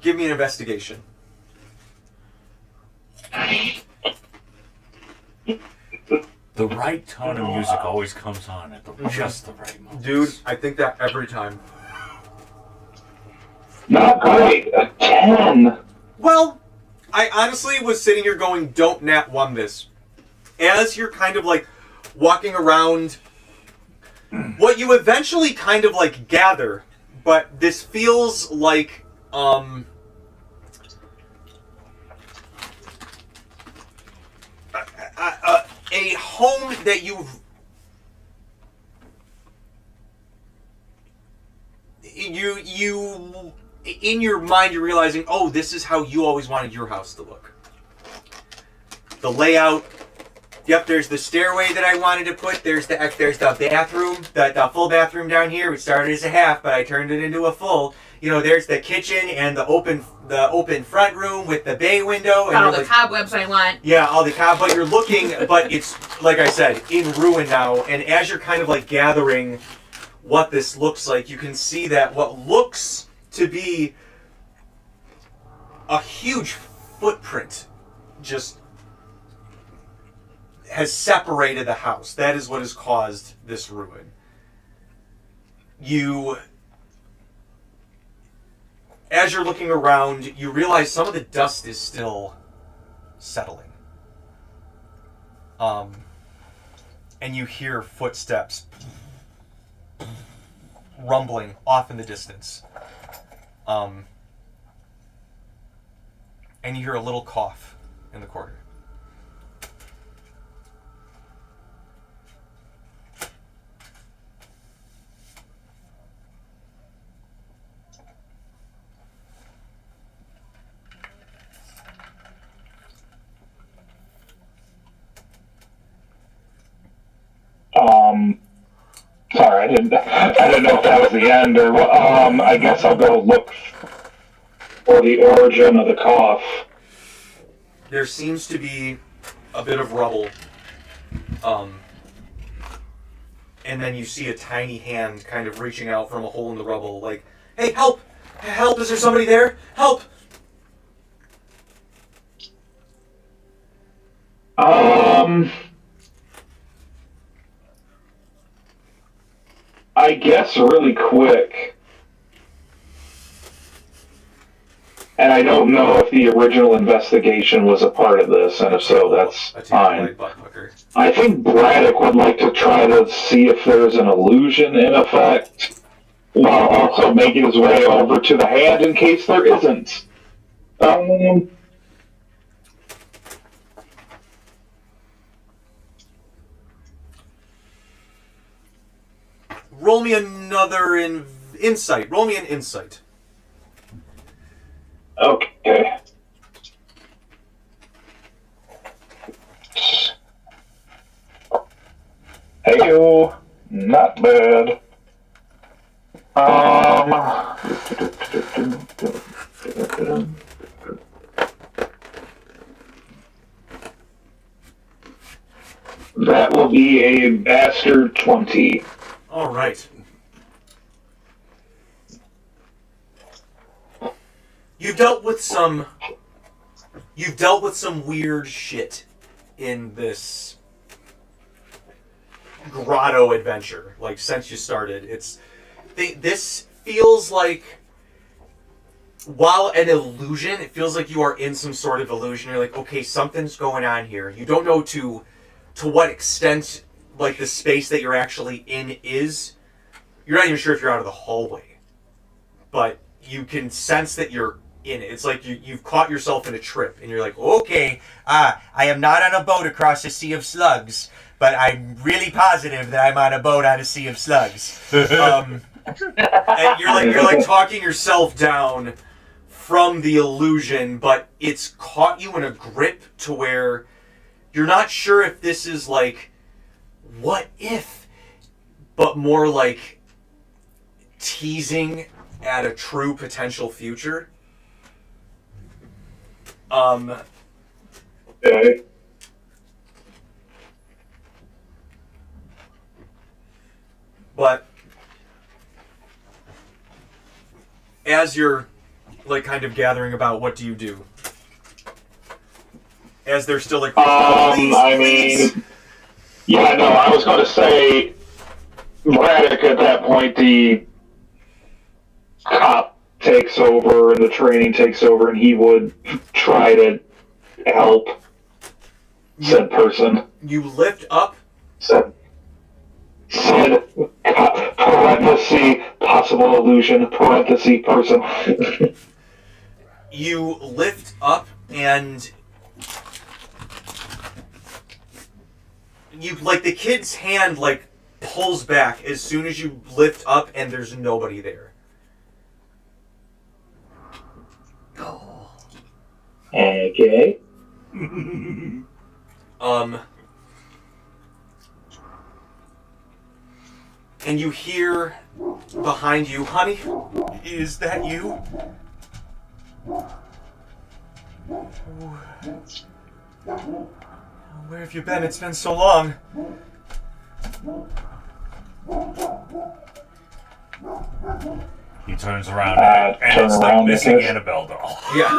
Give me an investigation. The right tone of music always comes on at just the right moment. Dude, I think that every time. Not great. A 10. Well, I honestly was sitting here going, don't nat one this. As you're kind of like walking around, what you eventually kind of like gather, but this feels like, a home that you in your mind you're realizing, oh, this is how you always wanted your house to look. The layout. Yep, there's the stairway that I wanted to put. There's the bathroom, the full bathroom down here. It started as a half, but I turned it into a full. You know, there's the kitchen and the open front room with the bay window. Got all the cobwebs I want. Yeah, all the but you're looking, but it's, like I said, in ruin now. And as you're kind of like gathering what this looks like, you can see that what looks to be a huge footprint just has separated the house. That is what has caused this ruin. As you're looking around, you realize some of the dust is still settling. And you hear footsteps rumbling off in the distance. And you hear a little cough in the corner. Sorry, I didn't know if that was the end or what. I guess I'll go look for the origin of the cough. There seems to be a bit of rubble. And then you see a tiny hand kind of reaching out from a hole in the rubble, like, "Hey, help! Help! Is there somebody there? Help!" I guess really quick. And I don't know if the original investigation was a part of this, and if so, that's fine. I think Braddock would like to try to see if there's an illusion in effect, while also making his way over to the hand in case there isn't. Roll me another insight. Roll me an insight. Okay. Heyo, not bad. That will be a bastard 20. All right. You've dealt with some weird shit in this grotto adventure. Like, since you started, this feels like while an illusion, it feels like you are in some sort of illusion. You're like, okay, something's going on here. You don't know to what extent, like, the space that you're actually in is. You're not even sure if you're out of the hallway. But you can sense that you're in it. It's like you've caught yourself in a trip, and you're like, okay, I am not on a boat across a sea of slugs, but I'm really positive that I'm on a boat on a sea of slugs. and you're like talking yourself down from the illusion, but it's caught you in a grip to where you're not sure if this is like, what if, but more like teasing at a true potential future. Okay. But as you're like kind of gathering about, what do you do? As they're still like, I mean, yeah, no, I was going to say, Braddock at that point, the cop takes over and the training takes over, and he would try to help said person. you lift up. Said parenthesis, possible illusion, parenthesis, person. You lift up and you, like, the kid's hand like pulls back as soon as you lift up, and there's nobody there. Okay. And you hear behind you, honey, is that you? Where have you been? It's been so long. He turns around and turn it's the around, missing yes. Annabelle doll. Yeah.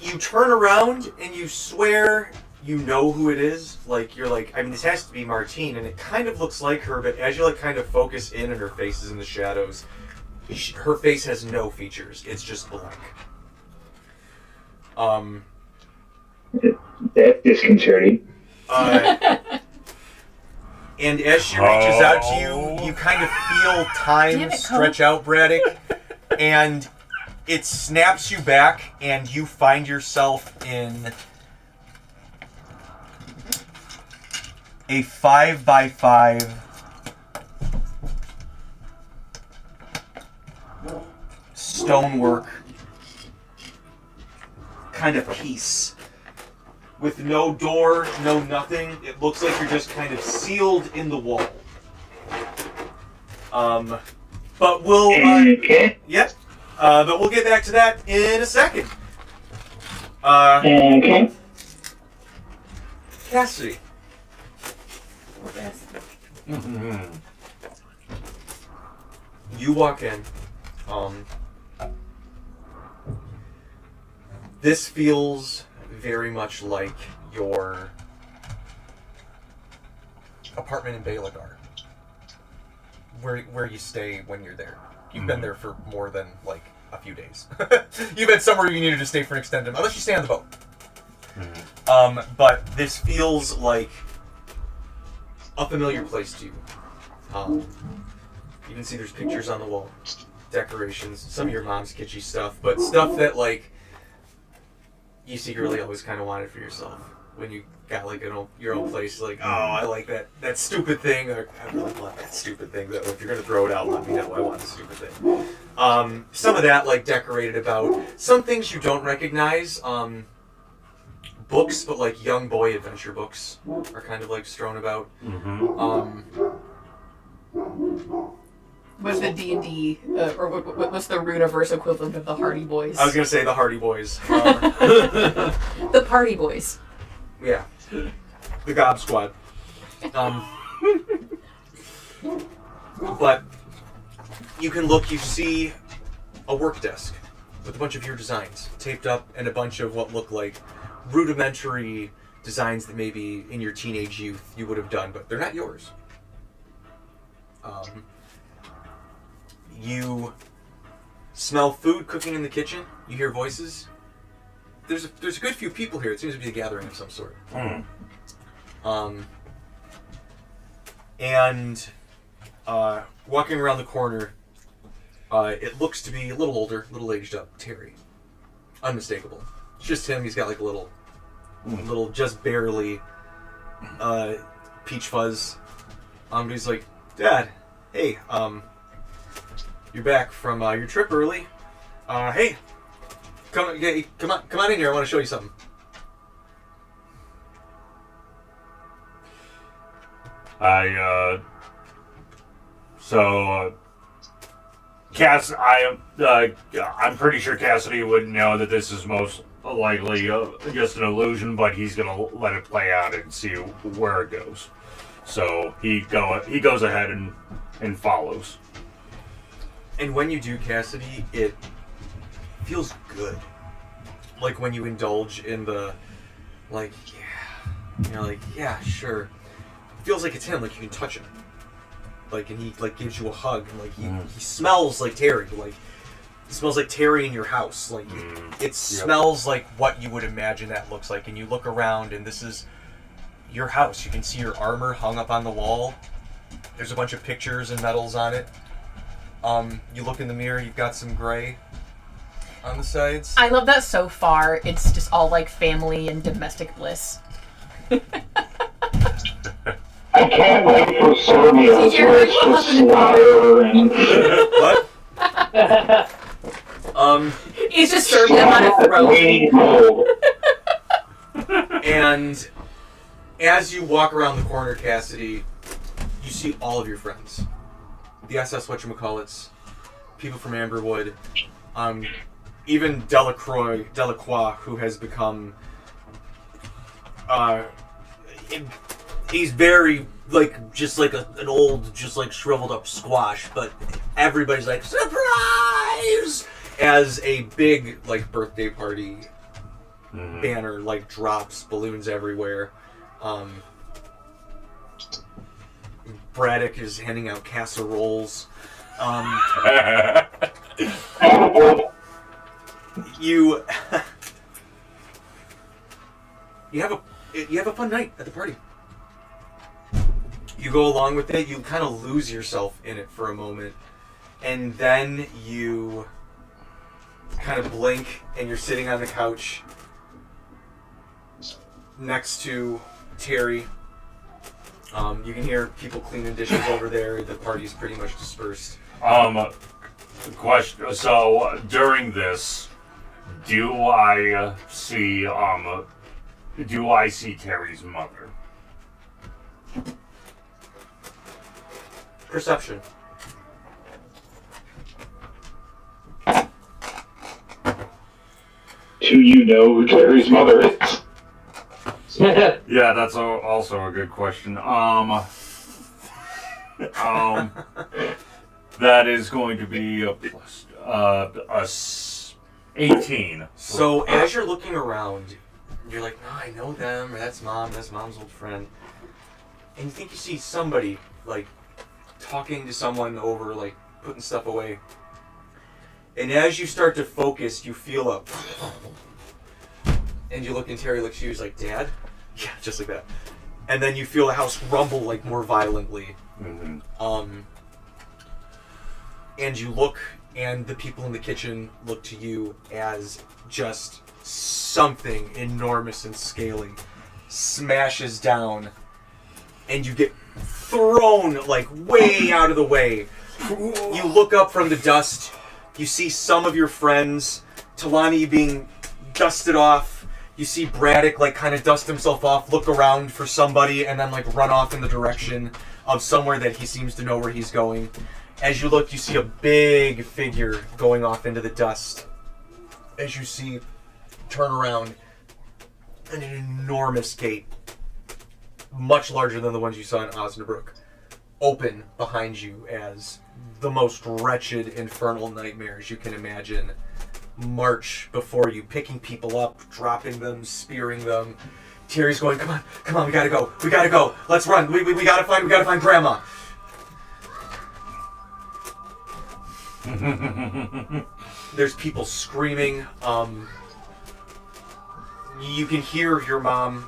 You turn around and you swear you know who it is. Like, you're like, I mean, this has to be Martine, and it kind of looks like her, but as you like kind of focus in and her face is in the shadows, her face has no features. It's just blank. That's disconcerting. And as she reaches out to you, you kind of feel time stretch out, Braddock, and it snaps you back, and you find yourself in a 5x5 stonework kind of piece. With no door, no nothing. It looks like you're just kind of sealed in the wall. But we'll... Okay. Yep. But we'll get back to that in a second. Okay. Cassidy. You walk in. This feels very much like your apartment in Belagar, where you stay when you're there. You've been there for more than like a few days. You've had somewhere you needed to stay for an extended, unless you stay on the boat. But this feels like a familiar place to you. You can see there's pictures on the wall, decorations, some of your mom's kitschy stuff, but stuff that like you secretly always kind of wanted for yourself when you got like your own place. Like, oh, I like that stupid thing, or I really want that stupid thing. That if you're gonna throw it out, let me know. I want the stupid thing. Some of that like decorated about. Some things you don't recognize. Books, but like young boy adventure books are kind of like strewn about. What's the D&D, or what's the Runeverse equivalent of the Hardy Boys? I was gonna say the Hardy Boys. The Party Boys. Yeah, the Gob Squad. But you can look. You see a work desk with a bunch of your designs taped up, and a bunch of what look like rudimentary designs that maybe in your teenage youth you would have done, but they're not yours. You smell food cooking in the kitchen. You hear voices. There's a good few people here. It seems to be a gathering of some sort. And walking around the corner, it looks to be a little older, a little aged up. Terry, unmistakable. It's just him. He's got like a little, just barely peach fuzz. But he's like, Dad, hey, you're back from your trip early. Hey, come on in here. I want to show you something. I'm pretty sure Cassidy would know that this is most likely just an illusion, but he's gonna let it play out and see where it goes. So he goes ahead and follows. And when you do, Cassidy, it feels good. Like when you indulge in the, like, yeah, you're like, yeah, sure. It feels like it's him, like you can touch him. Like, and he like gives you a hug, and like he smells like Terry. Like, it smells like Terry in your house. Like, it smells like what you would imagine that looks like. And you look around, and this is your house. You can see your armor hung up on the wall. There's a bunch of pictures and medals on it. You look in the mirror, you've got some gray on the sides. I love that so far. It's just all like family and domestic bliss. I can't wait for Serbia's where it's just slaughter and... What? He's just serving them on a throat. And as you walk around the corner, Cassidy, you see all of your friends. The SS whatchamacallits, people from Amberwood, even Delacroix, who has become, he's very, like, just like an old, just like shriveled up squash, but everybody's like, surprise! As a big, like, birthday party banner, like, drops, balloons everywhere. Braddock is handing out casseroles. You have a fun night at the party. You go along with it. You kind of lose yourself in it for a moment, and then you kind of blink, and you're sitting on the couch next to Terry. You can hear people cleaning dishes over there. The party's pretty much dispersed. Question. So during this, do I see Terry's mother? Perception. Do you know who Terry's mother is? Yeah, that's also a good question. That is going to be a plus, 18. So as you're looking around, you're like, no, I know them, or that's mom's old friend. And you think you see somebody, like, talking to someone over, like, putting stuff away. And as you start to focus, you feel a... And you look, and Terry looks at you, he's like, Dad? Yeah, just like that. And then you feel the house rumble, like, more violently. And you look, and the people in the kitchen look to you as just something enormous and scaly smashes down, and you get thrown, like, way out of the way. You look up from the dust, you see some of your friends, Talani being dusted off. You see Braddock, like, kind of dust himself off, look around for somebody, and then, like, run off in the direction of somewhere that he seems to know where he's going. As you look, you see a big figure going off into the dust. As you see, turn around, and an enormous gate, much larger than the ones you saw in Osnabrück, open behind you as the most wretched, infernal nightmares you can imagine march before you, picking people up, dropping them, spearing them. Terry's going, come on, we gotta go, let's run, we gotta find Grandma. There's people screaming. You can hear your mom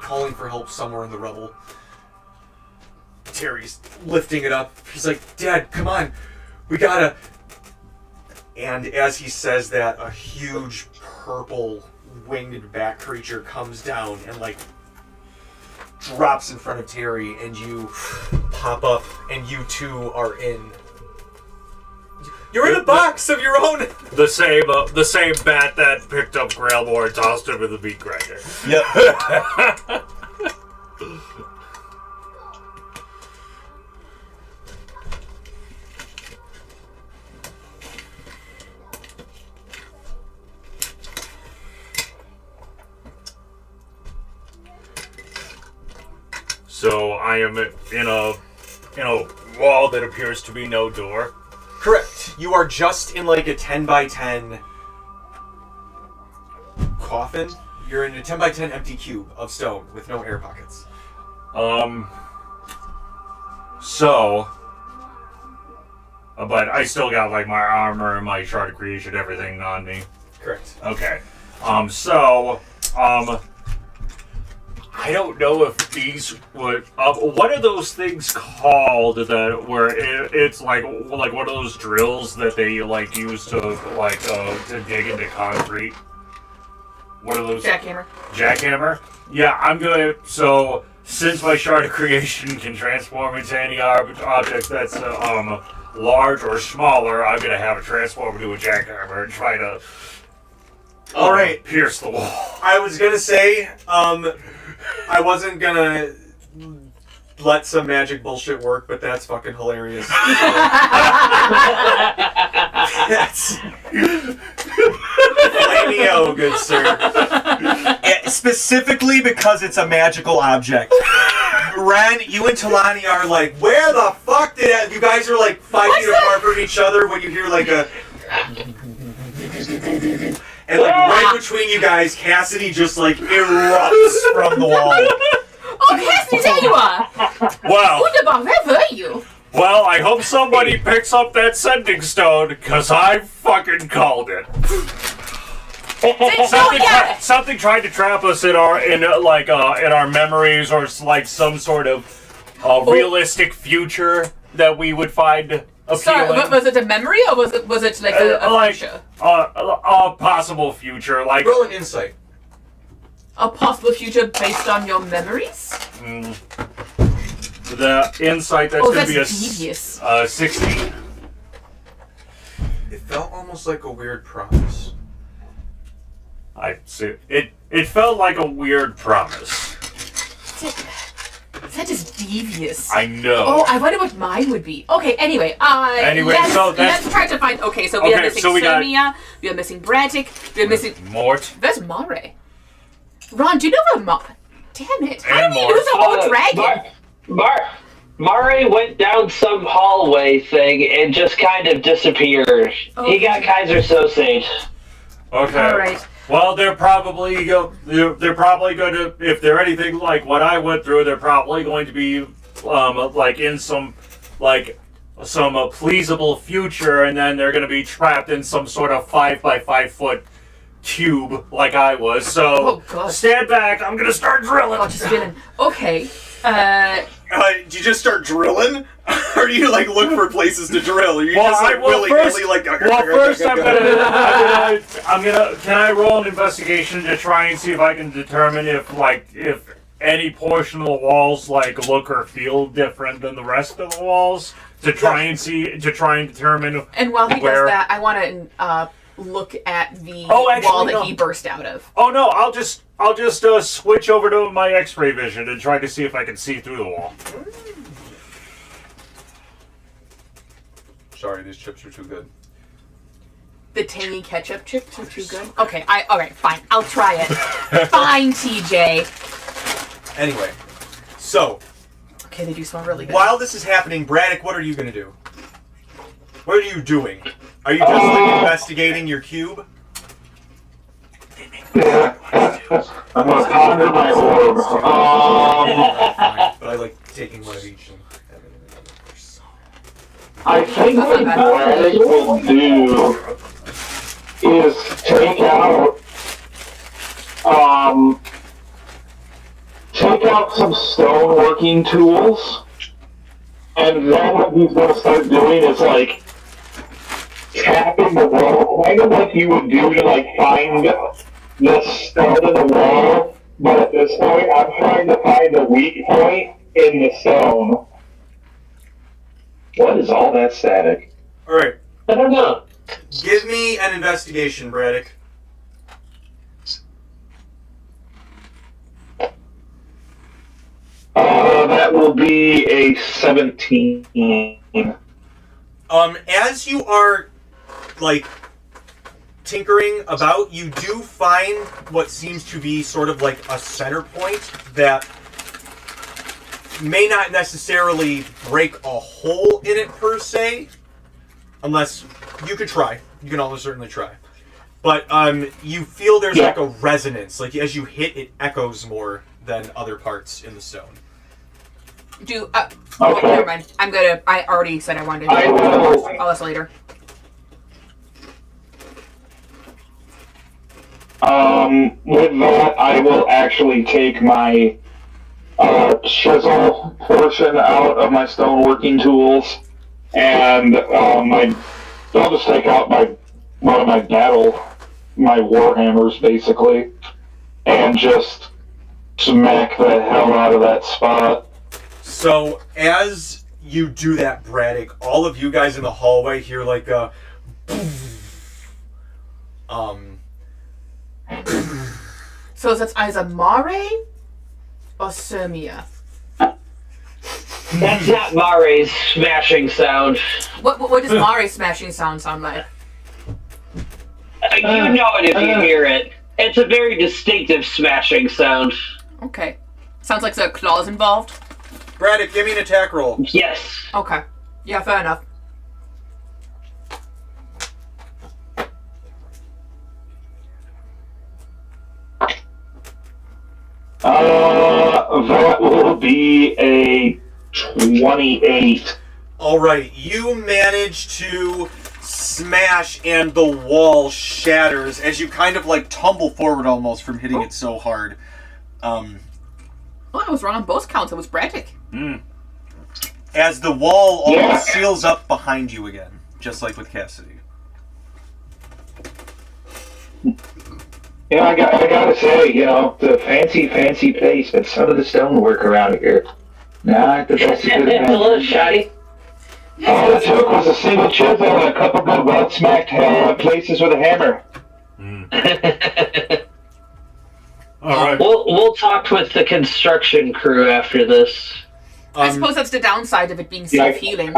calling for help somewhere in the rubble. Terry's lifting it up. He's like, Dad, come on. We gotta... And as he says that, a huge purple winged bat creature comes down and like drops in front of Terry, and you pop up and you two are in. You're in a box of your own. The same bat that picked up Grailmore and tossed him with a meat grinder. Yep. So I am in a wall that appears to be no door. Correct. You are just in like a 10 by 10 coffin. You're in a 10 by 10 empty cube of stone with no air pockets. But I still got like my armor and my shard of creation, everything on me. Correct. Okay. I don't know if these would. What are those things called that where it's like one of those drills that they like use to dig into concrete? What are those? Jackhammer. Jackhammer? Yeah, I'm gonna. So since my shard of creation can transform into any object that's large or smaller, I'm gonna have it transform into a jackhammer and try to. All right. Pierce the wall. I was gonna say, I wasn't gonna let some magic bullshit work, but that's fucking hilarious. That's flamio, good sir. Specifically because it's a magical object. Ren, you and Talani are like, where the fuck did that? You guys are like 5 feet apart from each other when you hear like a. And like right between you guys, Cassidy just like erupts from the wall. Oh, Cassidy, there you are! Wow. Wunderbar, where were you? Well, I hope somebody picks up that sending stone, because I fucking called it. Something tried to trap us in our memories, or like some sort of realistic future that we would find appealing. Sorry, was it a memory, or was it like a future? A possible future, like Roll an insight. A possible future based on your memories? the insight. That's going to be devious. 16. It felt almost like a weird promise. I see. It felt like a weird promise. That is devious. I know. Oh, I wonder what mine would be. Okay, anyway, let's try to find. Okay, so we are missing Sonia, we are missing Bratic, we are missing Mort. Where's Mare? Ron, do you know where Damn it! How And do we lose a whole dragon? Mare went down some hallway thing and just kind of disappeared. Okay. He got Kaiser Sosage. Okay. All right. Well, they're probably going to, if they're anything like what I went through, they're probably going to be like in some pleasable future, and then they're going to be trapped in some sort of 5 by 5 foot cube like I was. So stand back. I'm going to start drilling. Oh, just feeling. Okay. Did you just start drilling? Or do you like look for places to drill? Or you just like willy-nilly like... First I'm gonna can I roll an investigation to try and see if I can determine if any portion of the walls look or feel different than the rest of the walls to try and determine. And while he does that, I want to look at the wall that he burst out of. Oh no, I'll just switch over to my X-ray vision and try to see if I can see through the wall. Sorry, these chips are too good. The tangy ketchup chips are too good? Okay, alright, fine. I'll try it. Fine, TJ. Anyway, so... Okay, they do smell really good. While this is happening, Braddock, what are you going to do? What are you doing? Are you just investigating your cube? Yeah. I'm going to conjure my orb. But I like taking one of each and having it in another. I think what Greg will do is take out some stoneworking tools, and then what he's going to start doing is like tapping the wall, kind of like you would do to like find the stone in the wall. But at this point, I'm trying to find a weak point in the stone. What is all that static? All right. I don't know. Give me an investigation, Braddock. That will be a 17. As you are, like, tinkering about, you do find what seems to be sort of like a center point that may not necessarily break a hole in it per se, unless you could try. You can almost certainly try. But you feel there's like a resonance. Like as you hit, it echoes more than other parts in the stone. Oh, never mind. I already said I wanted to do it. I'll listen later. With that, I will actually take my chisel portion out of my stoneworking tools, and I'll just take out one of my warhammers, basically, and just smack the hell out of that spot. So, as you do that, Braddock, all of you guys in the hallway hear like a So is that either Mare or Sirmia? That's not Mare's smashing sound. What does Mare's smashing sound like? You know it if you hear it. It's a very distinctive smashing sound. Okay. Sounds like there are claws involved. Braddock, give me an attack roll. Yes. Okay. Yeah, fair enough. That will be a 28. Alright, you manage to smash and the wall shatters as you kind of like tumble forward almost from hitting it so hard. Oh, I was wrong on both counts. It was Braddock. As the wall almost seals up behind you again, just like with Cassidy. Yeah, I gotta say, the fancy place, but some of the stonework around here, not the best it could have A been. little shoddy. All it took was a single chisel and a couple good well-smacked places with a hammer. All right. We'll talk with the construction crew after this. I suppose that's the downside of it being self-healing.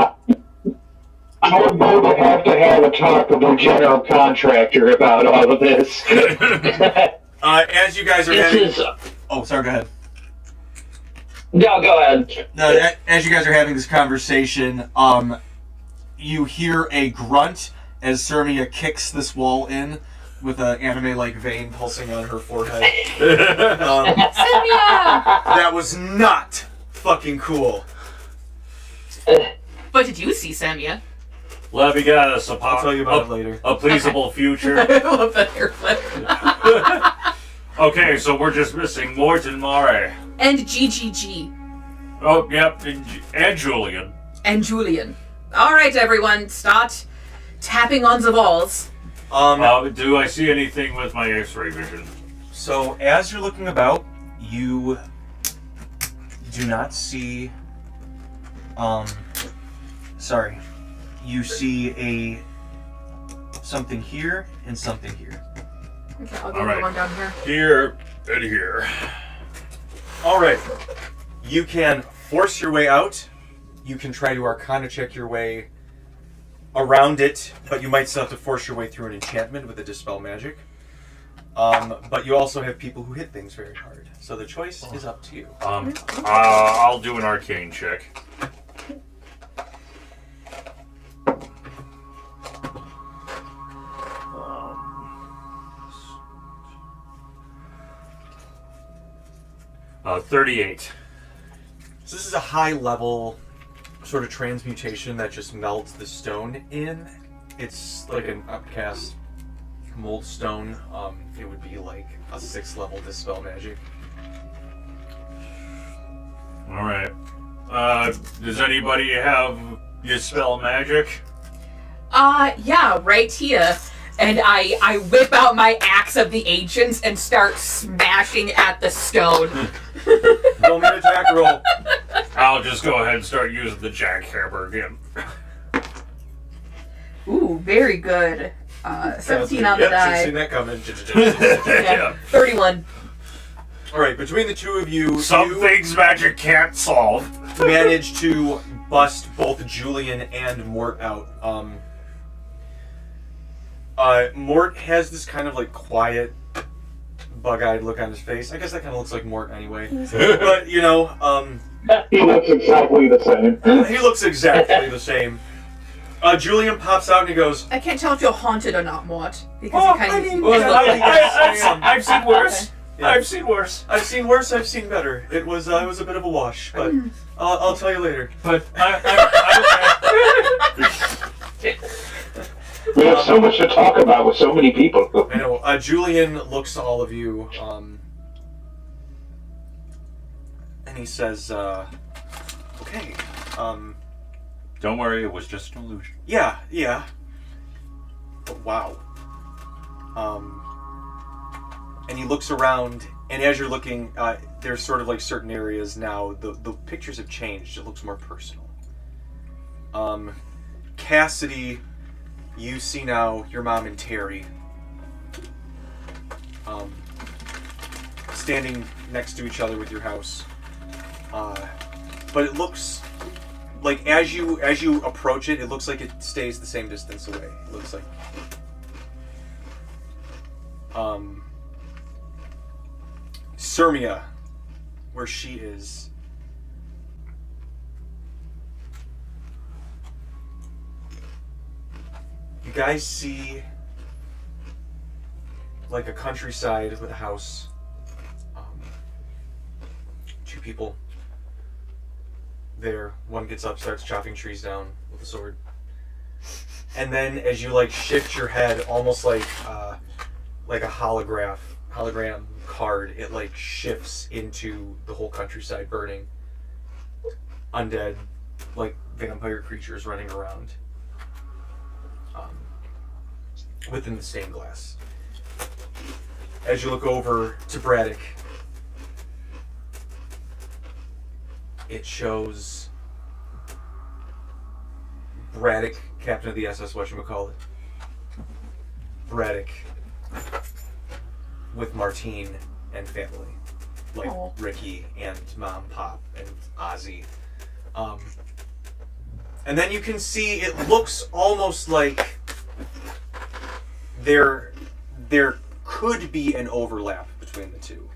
I'm going to have a talk with the general contractor about all of this. As you guys are having... Oh, sorry, go ahead. No, go ahead. No, as you guys are having this conversation, you hear a grunt as Sirmia kicks this wall in with an anime-like vein pulsing on her forehead. Sirmia! That was not fucking cool. But did you see Sirmia? Let me guess. I'll tell you about it later. A pleasable future. I love that haircut. Okay, so we're just missing Morton Mare. And GGG. Oh, yep, and Julian. And Julian. Alright, everyone, start tapping on the walls. Do I see anything with my X-ray vision? So, as you're looking about, you do not see... Sorry. You see something here and something here. Okay, I'll give you one down here. Here and here. Alright. You can force your way out. You can try to Arcana check your way around it, but you might still have to force your way through an enchantment with a Dispel Magic. But you also have people who hit things very hard. So the choice is up to you. I'll do an arcane check. Uh, 38. So this is a high level sort of transmutation that just melts the stone in. It's like an upcast mold stone. It would be like a 6th level dispel magic. All right. Does anybody have dispel magic? Yeah, right here. And I whip out my axe of the ancients and start smashing at the stone. Roll me an attack roll. I'll just go ahead and start using the jackhammer again. Ooh, very good. 17 on the Yep, die. seen that coming. Yeah, 31. All right, between the two of you, Some you things magic can't solve. manage to bust both Julian and Mort out. Mort has this kind of like quiet, bug-eyed look on his face. I guess that kind of looks like Mort anyway. But you know, He looks exactly the same. he looks exactly the same. Julian pops out and he goes, I can't tell if you're haunted or not, Mort. Because Oh, you kind I of mean, you well, look like I've seen worse. Yeah. I've seen worse. I've seen worse, I've seen better. It was a bit of a wash, but I'll tell you later. But We have so much to talk about with so many people. I know. Julian looks to all of you, and he says, okay, don't worry, it was just an illusion. yeah. But wow. And he looks around, and as you're looking, there's sort of like certain areas now, the pictures have changed. It looks more personal. Cassidy, you see now your mom and Terry standing next to each other with your house. But it looks like as you approach it, it looks like it stays the same distance away. It looks like Sirmia, where she is. You guys see like a countryside with a house. Two people there. One gets up, starts chopping trees down with a sword. And then as you like shift your head, almost like a hologram card, it like shifts into the whole countryside burning. Undead, like vampire creatures running around. Within the stained glass. As you look over to Braddock, it shows Braddock, captain of the SS whatchamacallit. Braddock with Martine and family. Like Aw. Ricky and Mom, Pop, and Ozzy. And then you can see it looks almost like there could be an overlap between the two.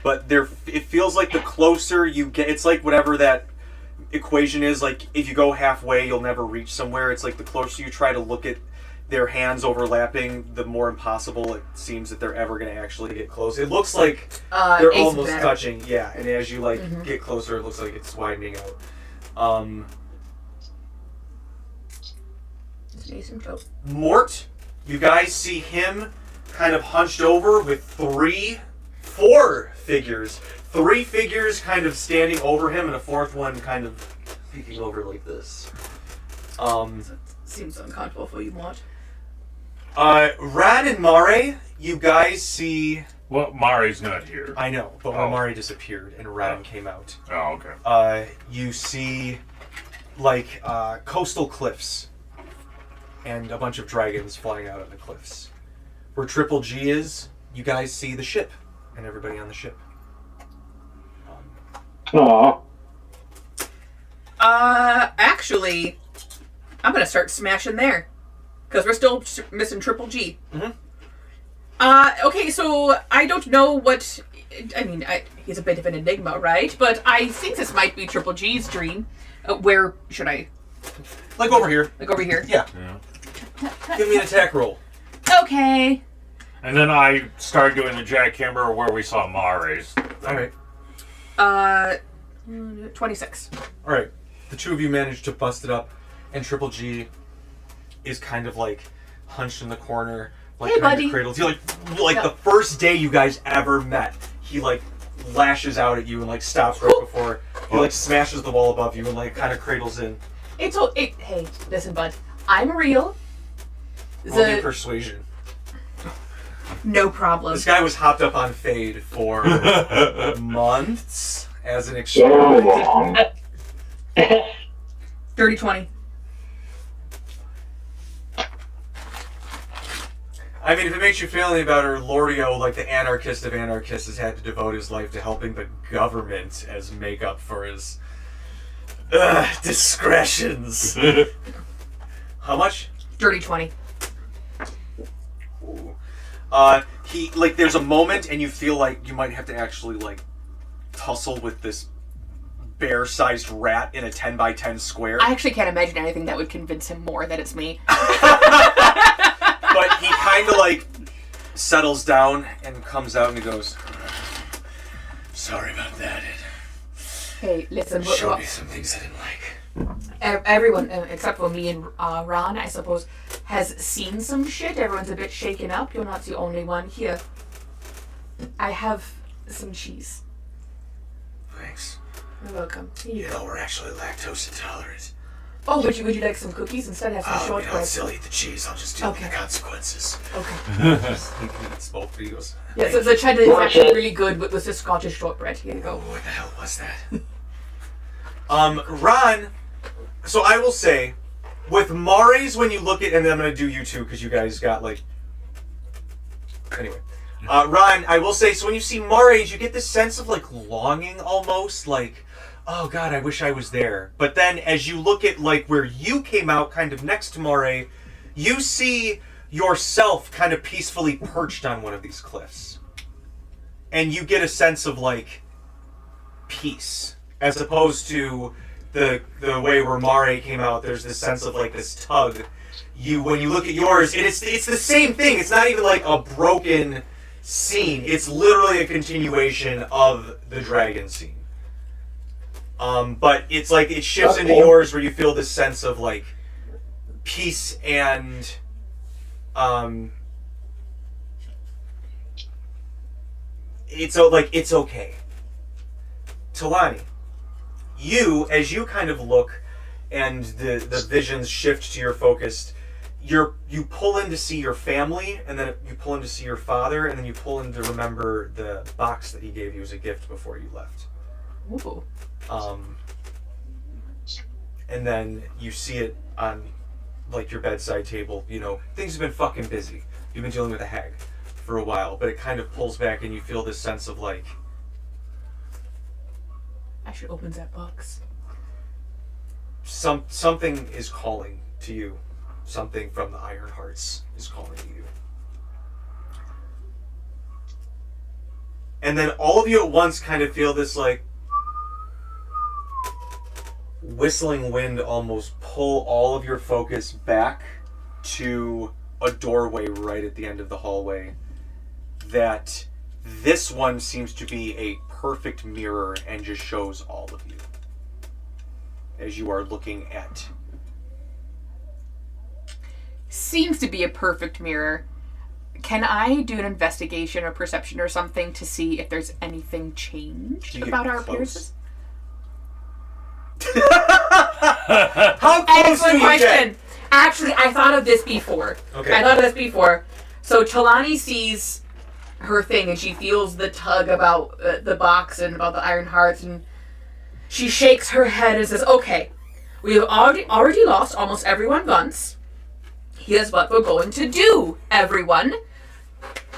But it feels like the closer you get, it's like whatever that equation is, like if you go halfway, you'll never reach somewhere. It's like the closer you try to look at their hands overlapping, the more impossible it seems that they're ever going to actually get close. It looks like they're Ace almost better. touching, yeah. And as you get closer, it looks like it's widening out. It's an ace and joke. Mort, you guys see him kind of hunched over with four figures. 3 figures kind of standing over him, and a 4th one kind of peeking over like this. Seems uncomfortable for you, Mort. Rad and Mare, you guys see... Well, Mari's not here. I know, but Oh. Mare disappeared and Rad came out. Oh, okay. You see, like, coastal cliffs and a bunch of dragons flying out of the cliffs. Where Triple G is, you guys see the ship and everybody on the ship. Aww. Actually, I'm gonna start smashing there. Because we're still missing Triple G. Okay, so I don't know what... I mean, he's a bit of an enigma, right? But I think this might be Triple G's dream. Where should I... Like over here. Like over here? Yeah. Give me an attack roll. Okay. And then I start doing the jackhammer where we saw Mari's. Alright. 26. All right, the two of you manage to bust it up, and Triple G is kind of like hunched in the corner, like Hey, kind buddy. of cradled. He like Yeah. the first day you guys ever met, he like lashes out at you and like stops right before he like smashes the wall above you and like kind of cradles in. Hey, listen, bud. I'm real. Roll me persuasion. No problem. This guy was hopped up on Fade for months as an So experiment. long. Dirty 20. I mean, if it makes you feel any better, Lordio, like the anarchist of anarchists, has had to devote his life to helping the government as makeup for his discretions. How much? Dirty 20. Ooh. He like there's a moment and you feel like you might have to actually like tussle with this bear-sized rat in a 10 by 10 square. I actually can't imagine anything that would convince him more that it's me. But he kind of like settles down and comes out and he goes, "Sorry about that. Hey, listen. It showed me some things I didn't like." Everyone, except for me and Ron, I suppose, has seen some shit. Everyone's a bit shaken up. You're not the only one here. I have some cheese. Thanks. You're welcome. Here you You go. know, we're actually lactose intolerant. Oh, would you like some cookies instead? Have some Oh, you know, shortbread. still eat the cheese. I'll just deal with Okay. the consequences. Okay. He eats both, but he goes, Yeah, so the cheddar is actually really good with the Scottish shortbread. Here you "Oh, go. what the hell was that?" Ron. So I will say, with Mari's, when you look at, and then I'm gonna do you two because you guys got like. Anyway, Ron, I will say, so when you see Mari's, you get this sense of like longing almost, like, oh god, I wish I was there. But then as you look at like where you came out, kind of next to Mari, you see yourself kind of peacefully perched on one of these cliffs, and you get a sense of like peace, as opposed to the way where Mare came out. There's this sense of like this tug. When you look at yours, it's the same thing. It's not even like a broken scene. It's literally a continuation of the dragon scene. But it's like it shifts into yours where you feel this sense of like peace and it's okay. Talani, you, as you kind of look and the visions shift to your focus, you pull in to see your family, and then you pull in to see your father, and then you pull in to remember the box that he gave you as a gift before you left. Ooh. And then you see it on like your bedside table. You know, things have been fucking busy. You've been dealing with a hag for a while, but it kind of pulls back and you feel this sense of like, Actually opens that box. something is calling to you. Something from the Iron Hearts is calling to you. And then all of you at once kind of feel this like whistling wind almost pull all of your focus back to a doorway right at the end of the hallway. That this one seems to be a perfect mirror and just shows all of you as you are looking at. Seems to be a perfect mirror. Can I do an investigation or perception or something to see if there's anything changed Do you get about our close? appearances? How close do Excellent you question. get? Actually, I thought of this before. Okay. I thought of this before. So Chelani sees her thing and she feels the tug about the box and about the Iron Hearts, and she shakes her head and says, "Okay, we have already lost almost everyone once. Here's what we're going to do, everyone.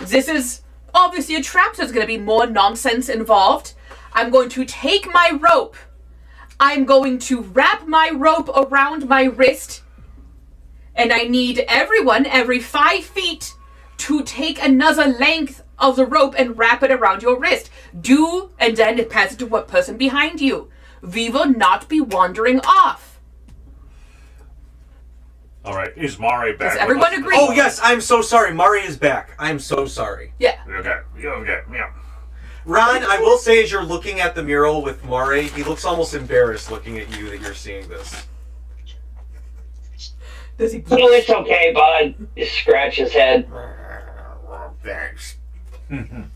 This is obviously a trap, so there's going to be more nonsense involved. I'm going to take my rope. I'm going to wrap my rope around my wrist. And I need everyone, every 5 feet, to take another length of the rope and wrap it around your wrist. And then pass it to one person behind you. We will not be wandering off." All right, is Mari back? Does with everyone us? agree? Oh yes, I'm so sorry. Mari is back. I'm so sorry. Yeah. Okay, yeah. Ron, I will say, as you're looking at the mural with Moray, he looks almost embarrassed looking at you that you're seeing this. Does he? No, it's okay, bud. Just scratch his head. Thanks. I'm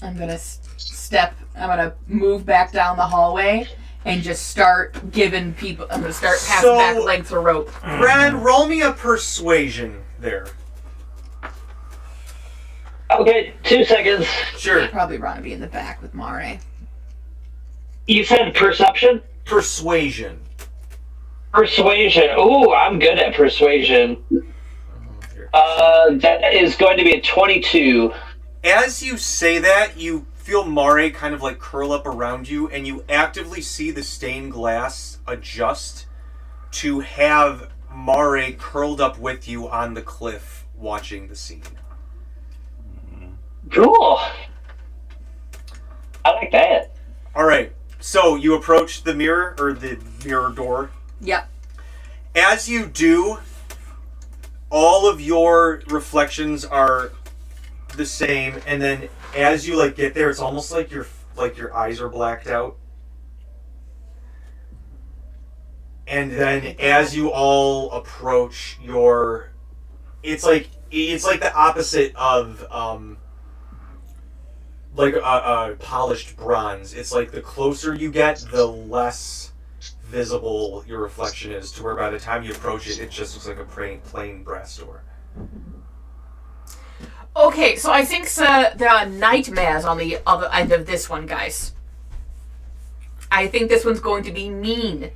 gonna I'm gonna move back down the hallway and just start giving people. I'm gonna start passing back lengths of rope. Brad, roll me a persuasion there. Okay, 2 seconds. Sure. Probably want to be in the back with Mare. You said perception? Persuasion. Persuasion. Ooh, I'm good at persuasion. That is going to be a 22. As you say that, you feel Mare kind of like curl up around you, and you actively see the stained glass adjust to have Mare curled up with you on the cliff watching the scene. Cool. I like that. Alright, so you approach the mirror, or the mirror door. Yep. As you do, all of your reflections are the same, and then as you like get there, it's almost like your eyes are blacked out. And then as you all approach it's like the opposite of like a polished bronze. It's like the closer you get, the less visible your reflection is, to where by the time you approach it, it just looks like a plain brass door. Okay, so I think there are nightmares on the other end of this one, guys. I think this one's going to be mean.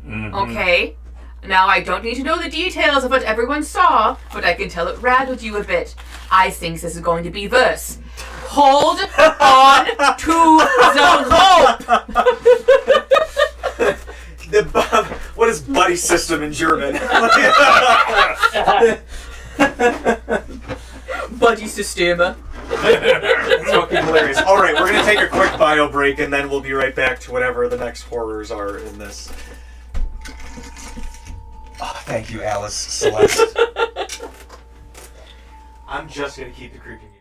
Mm-hmm. Okay? Now, I don't need to know the details of what everyone saw, but I can tell it rattled you a bit. I think this is going to be verse. Hold on to the rope! What is buddy system in German? Buddy Systema. It's fucking hilarious. Alright, we're going to take a quick bio break, and then we'll be right back to whatever the next horrors are in this. Oh, thank you, Alice Celeste. I'm just going to keep the creepy music.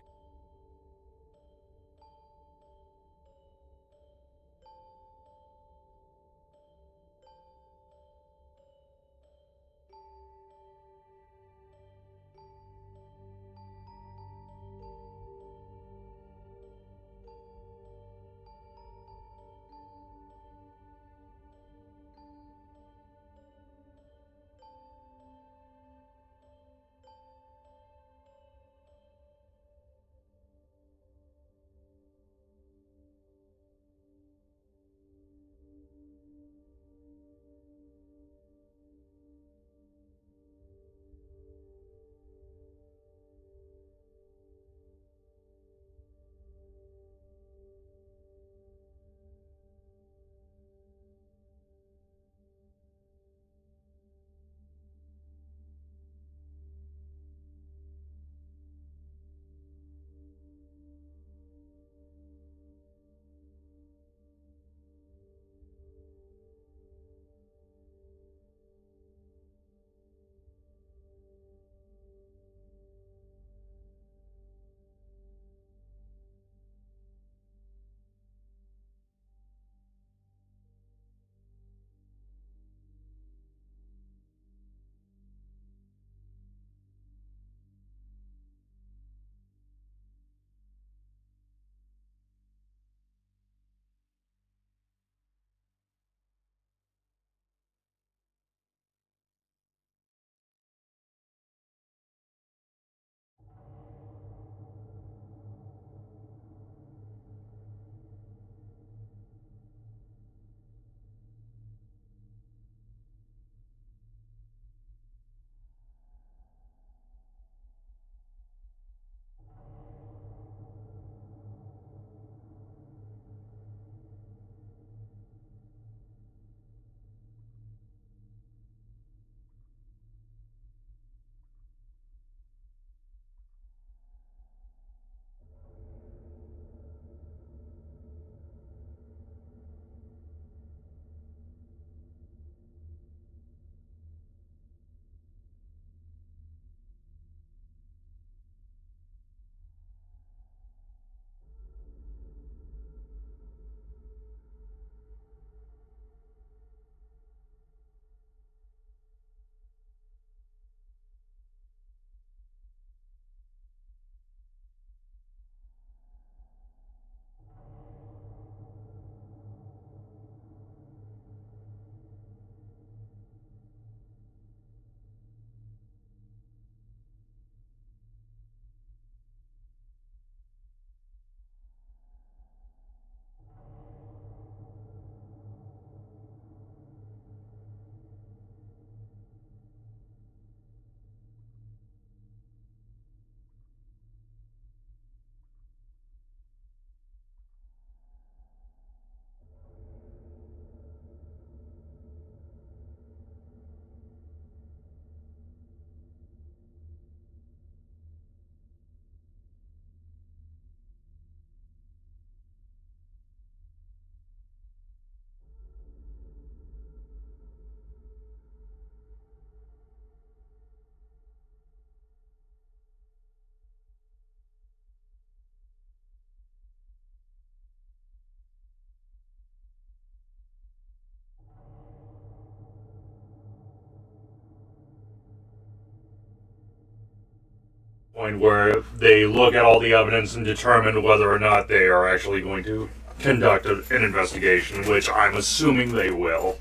point where they look at all the evidence and determine whether or not they are actually going to conduct an investigation, which I'm assuming they will.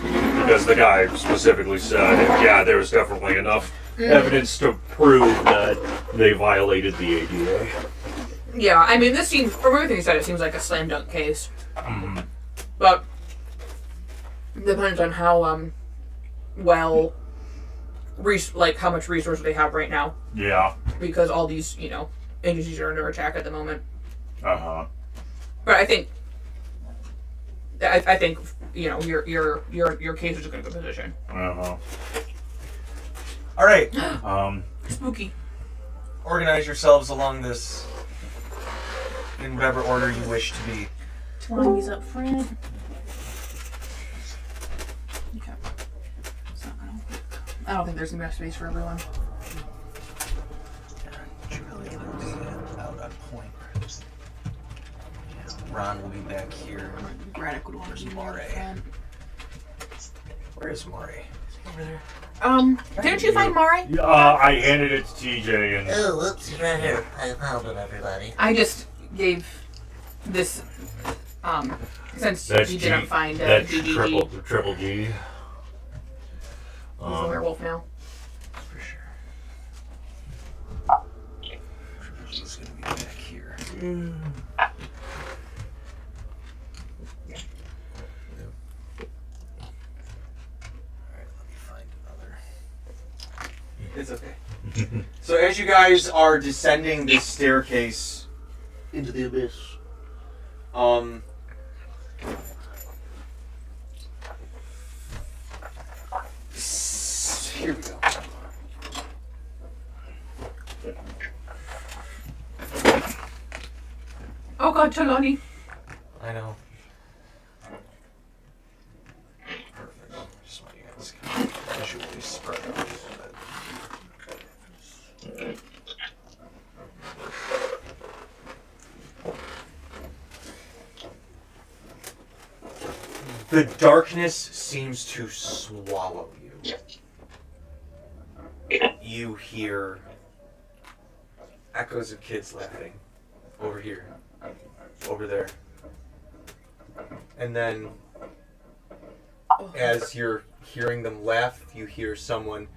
Because the guy specifically said, yeah, there's definitely enough evidence to prove that they violated the ADA. Yeah, I mean, this seems, from everything he said, it seems like a slam dunk case. But it depends on how well, how much resources they have right now. Yeah. Because all these, agencies are under attack at the moment. Uh-huh. But I think, your case is in a good position. Uh-huh. All right. Spooky. Organize yourselves along this in whatever order you wish to be. Twenties up front. Okay. I don't think there's enough space for everyone. Julie will be out on point. Ron will be back here. Braddock would want to be Moray. Where is Moray? Over there. Didn't you find Mari? I handed it to TJ and... Oh, whoops, he's right here. I found it, everybody. I just gave this, since That's you G. didn't find That's GGG. triple G. He's a werewolf now. For sure. He's gonna be back here. It's okay. So as you guys are descending this staircase Into the abyss. Here we go. Oh god, Chalani. I know. Perfect. Just want you guys kind of visually spread out a little bit. The darkness seems to swallow you. You hear echoes of kids laughing. Over here. Over there. And then, as you're hearing them laugh, you hear someone,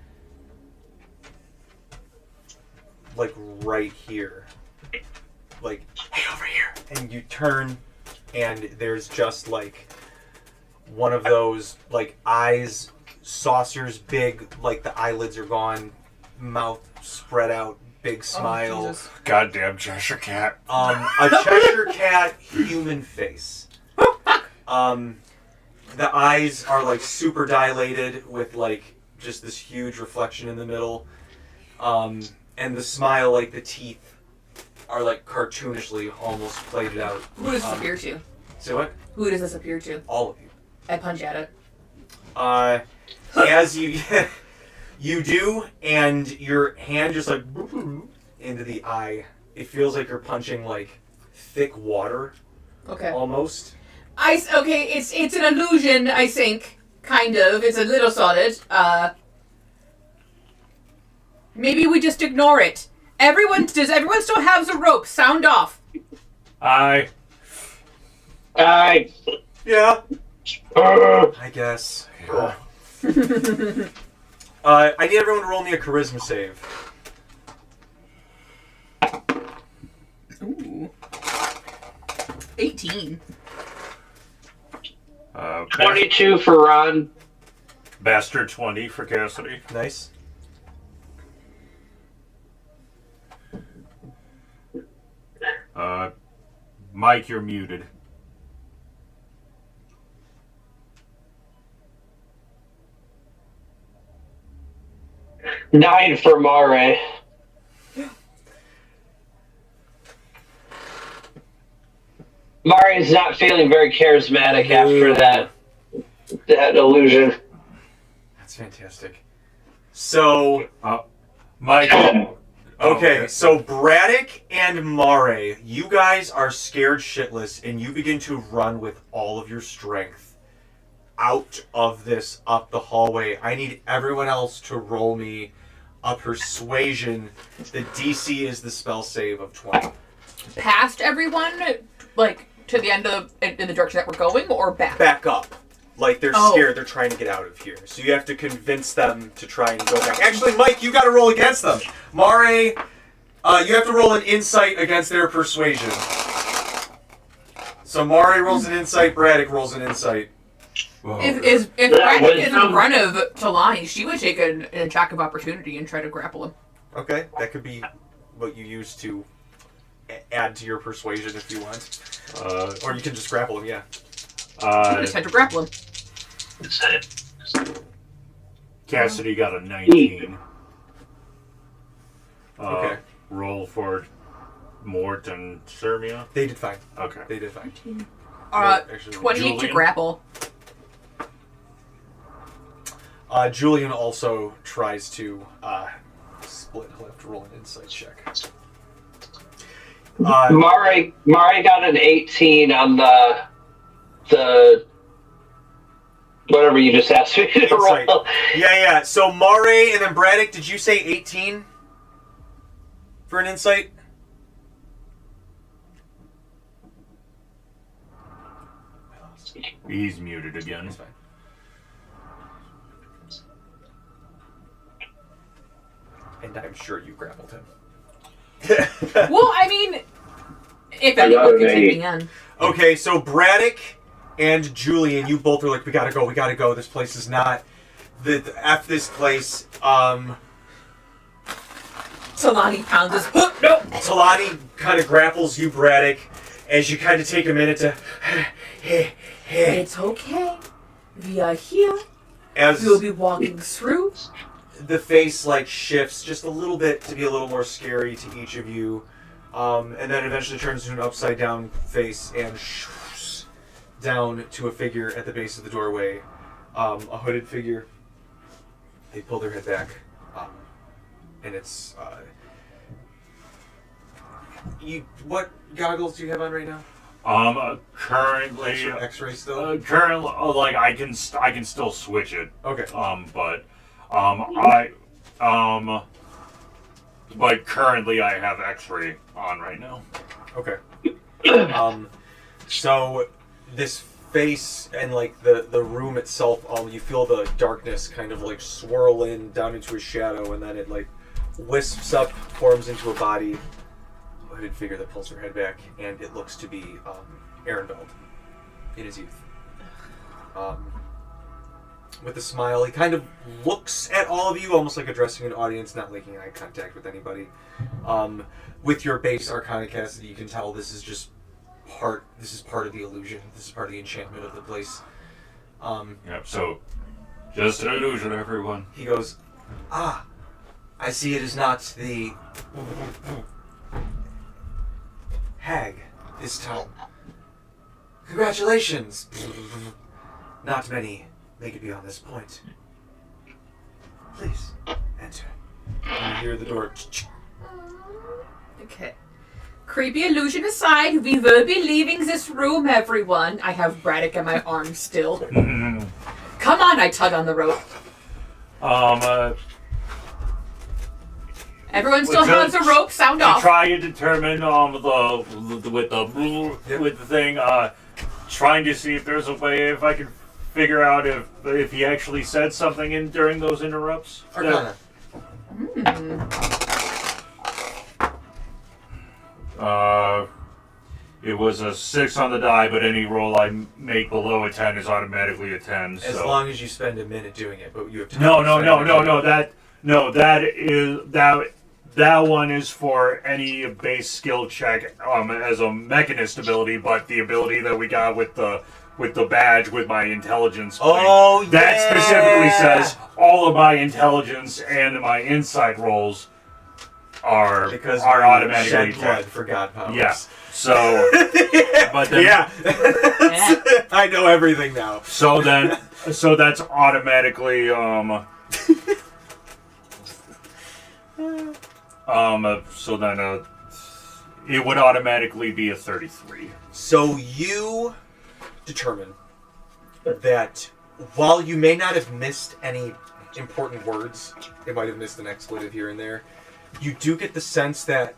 like, right here. Like, hey, over here! And you turn, and there's just, like, one of those, like, eyes, saucers big, like the eyelids are gone, mouth spread out, big smile. Jesus. Goddamn Cheshire Cat. A Cheshire Cat human face. The eyes are like super dilated with like just this huge reflection in the middle. And the smile, like the teeth, are like cartoonishly almost plated out. Who does this appear to? So what? Who does this appear to? All of you. I punch at it. As you you do, and your hand just like into the eye. It feels like you're punching like thick water, Okay. almost. Okay, it's an illusion, I think. Kind of. It's a little solid. Maybe we just ignore it. Does everyone still have the rope? Sound off. I... Yeah. I guess. I need everyone to roll me a charisma save. Ooh. 18. 22 for Ron. Bastard 20 for Cassidy. Nice. Mike, you're muted. Nine for Mare. Mari's not feeling very charismatic after that illusion. That's fantastic. So, Mike. okay, so Braddock and Mare, you guys are scared shitless, and you begin to run with all of your strength out of this, up the hallway. I need everyone else to roll me persuasion. The DC is the spell save of 20. Past everyone, like to the end of in the direction that we're going, or back? Back up. Like they're Oh. scared, they're trying to get out of here. So you have to convince them to try and go back. Actually, Mike, you got to roll against them. Mare, you have to roll an insight against their persuasion. So Mare rolls an insight, Braddock rolls an insight. If Braddock is in front of Talani, she would take an attack of opportunity and try to grapple him. Okay, that could be what you use to add to your persuasion if you want. Or you can just grapple him, yeah. I just had to grapple him. Cassidy got a 19. Okay. Roll for Mort and Sermia. They did fine. Okay. They did fine. Actually, 28 to Julian? grapple. Julian also tries to split. He'll have to roll an insight check. Mari got an 18 on the whatever you just asked me to Insight. roll. Yeah. So Mare and then Braddock, did you say 18 for an insight? He's muted again. That's fine. And I'm sure you grappled him. Well, I mean, if I got anyone an can take 8. me in. Okay, so Braddock and Julian, you both are like, we gotta go. This place is not F this place. Talani pounds his hook. No. Talani kind of grapples you, Braddock, as you kind of take a minute to. It's okay. We are here. As We will be walking through. the face like shifts just a little bit to be a little more scary to each of you, and then eventually turns into an upside down face and shoots down to a figure at the base of the doorway, a hooded figure. They pull their head back, and it's you. What goggles do you have on right now? Currently, X-ray still. currently, like I can still switch it. Okay. But currently I have X-ray on right now. Okay. So this face and like the room itself, you feel the darkness kind of like swirl in down into a shadow, and then it like wisps up, forms into a body, a hooded figure that pulls her head back, and it looks to be Aaron Veld in his youth. With a smile, he kind of looks at all of you, almost like addressing an audience, not making eye contact with anybody. With your base Arcana Cassidy, you can tell this is just part of the illusion. This is part of the enchantment of the place. Yep. So, just an illusion, everyone. He goes, I see it is not the hag this time. Congratulations. Not many make it beyond this point. Please, enter. And you hear the door. Okay. Creepy illusion aside, we will be leaving this room, everyone. I have Braddock in my arms still. Come on, I tug on the rope. Everyone still has the rope, sound To off. try and determine with the thing, trying to see if there's a way if I can figure out if he actually said something during those interrupts. Arcana. It was a 6 on the die, but any roll I make below a 10 is automatically a 10. As So. long as you spend a minute doing it, but you have to. No. That one is for any base skill check as a mechanist ability, but the ability that we got with the badge with my intelligence. Oh, thing, that yeah! specifically says all of my intelligence and my insight rolls are Because are we automatically shed blood 10. for God powers. Yeah. So, but then, Yeah. I know everything now. So that's automatically so then it would automatically be a 33. So you determine that while you may not have missed any important words. It might have missed an expletive here and there. You do get the sense that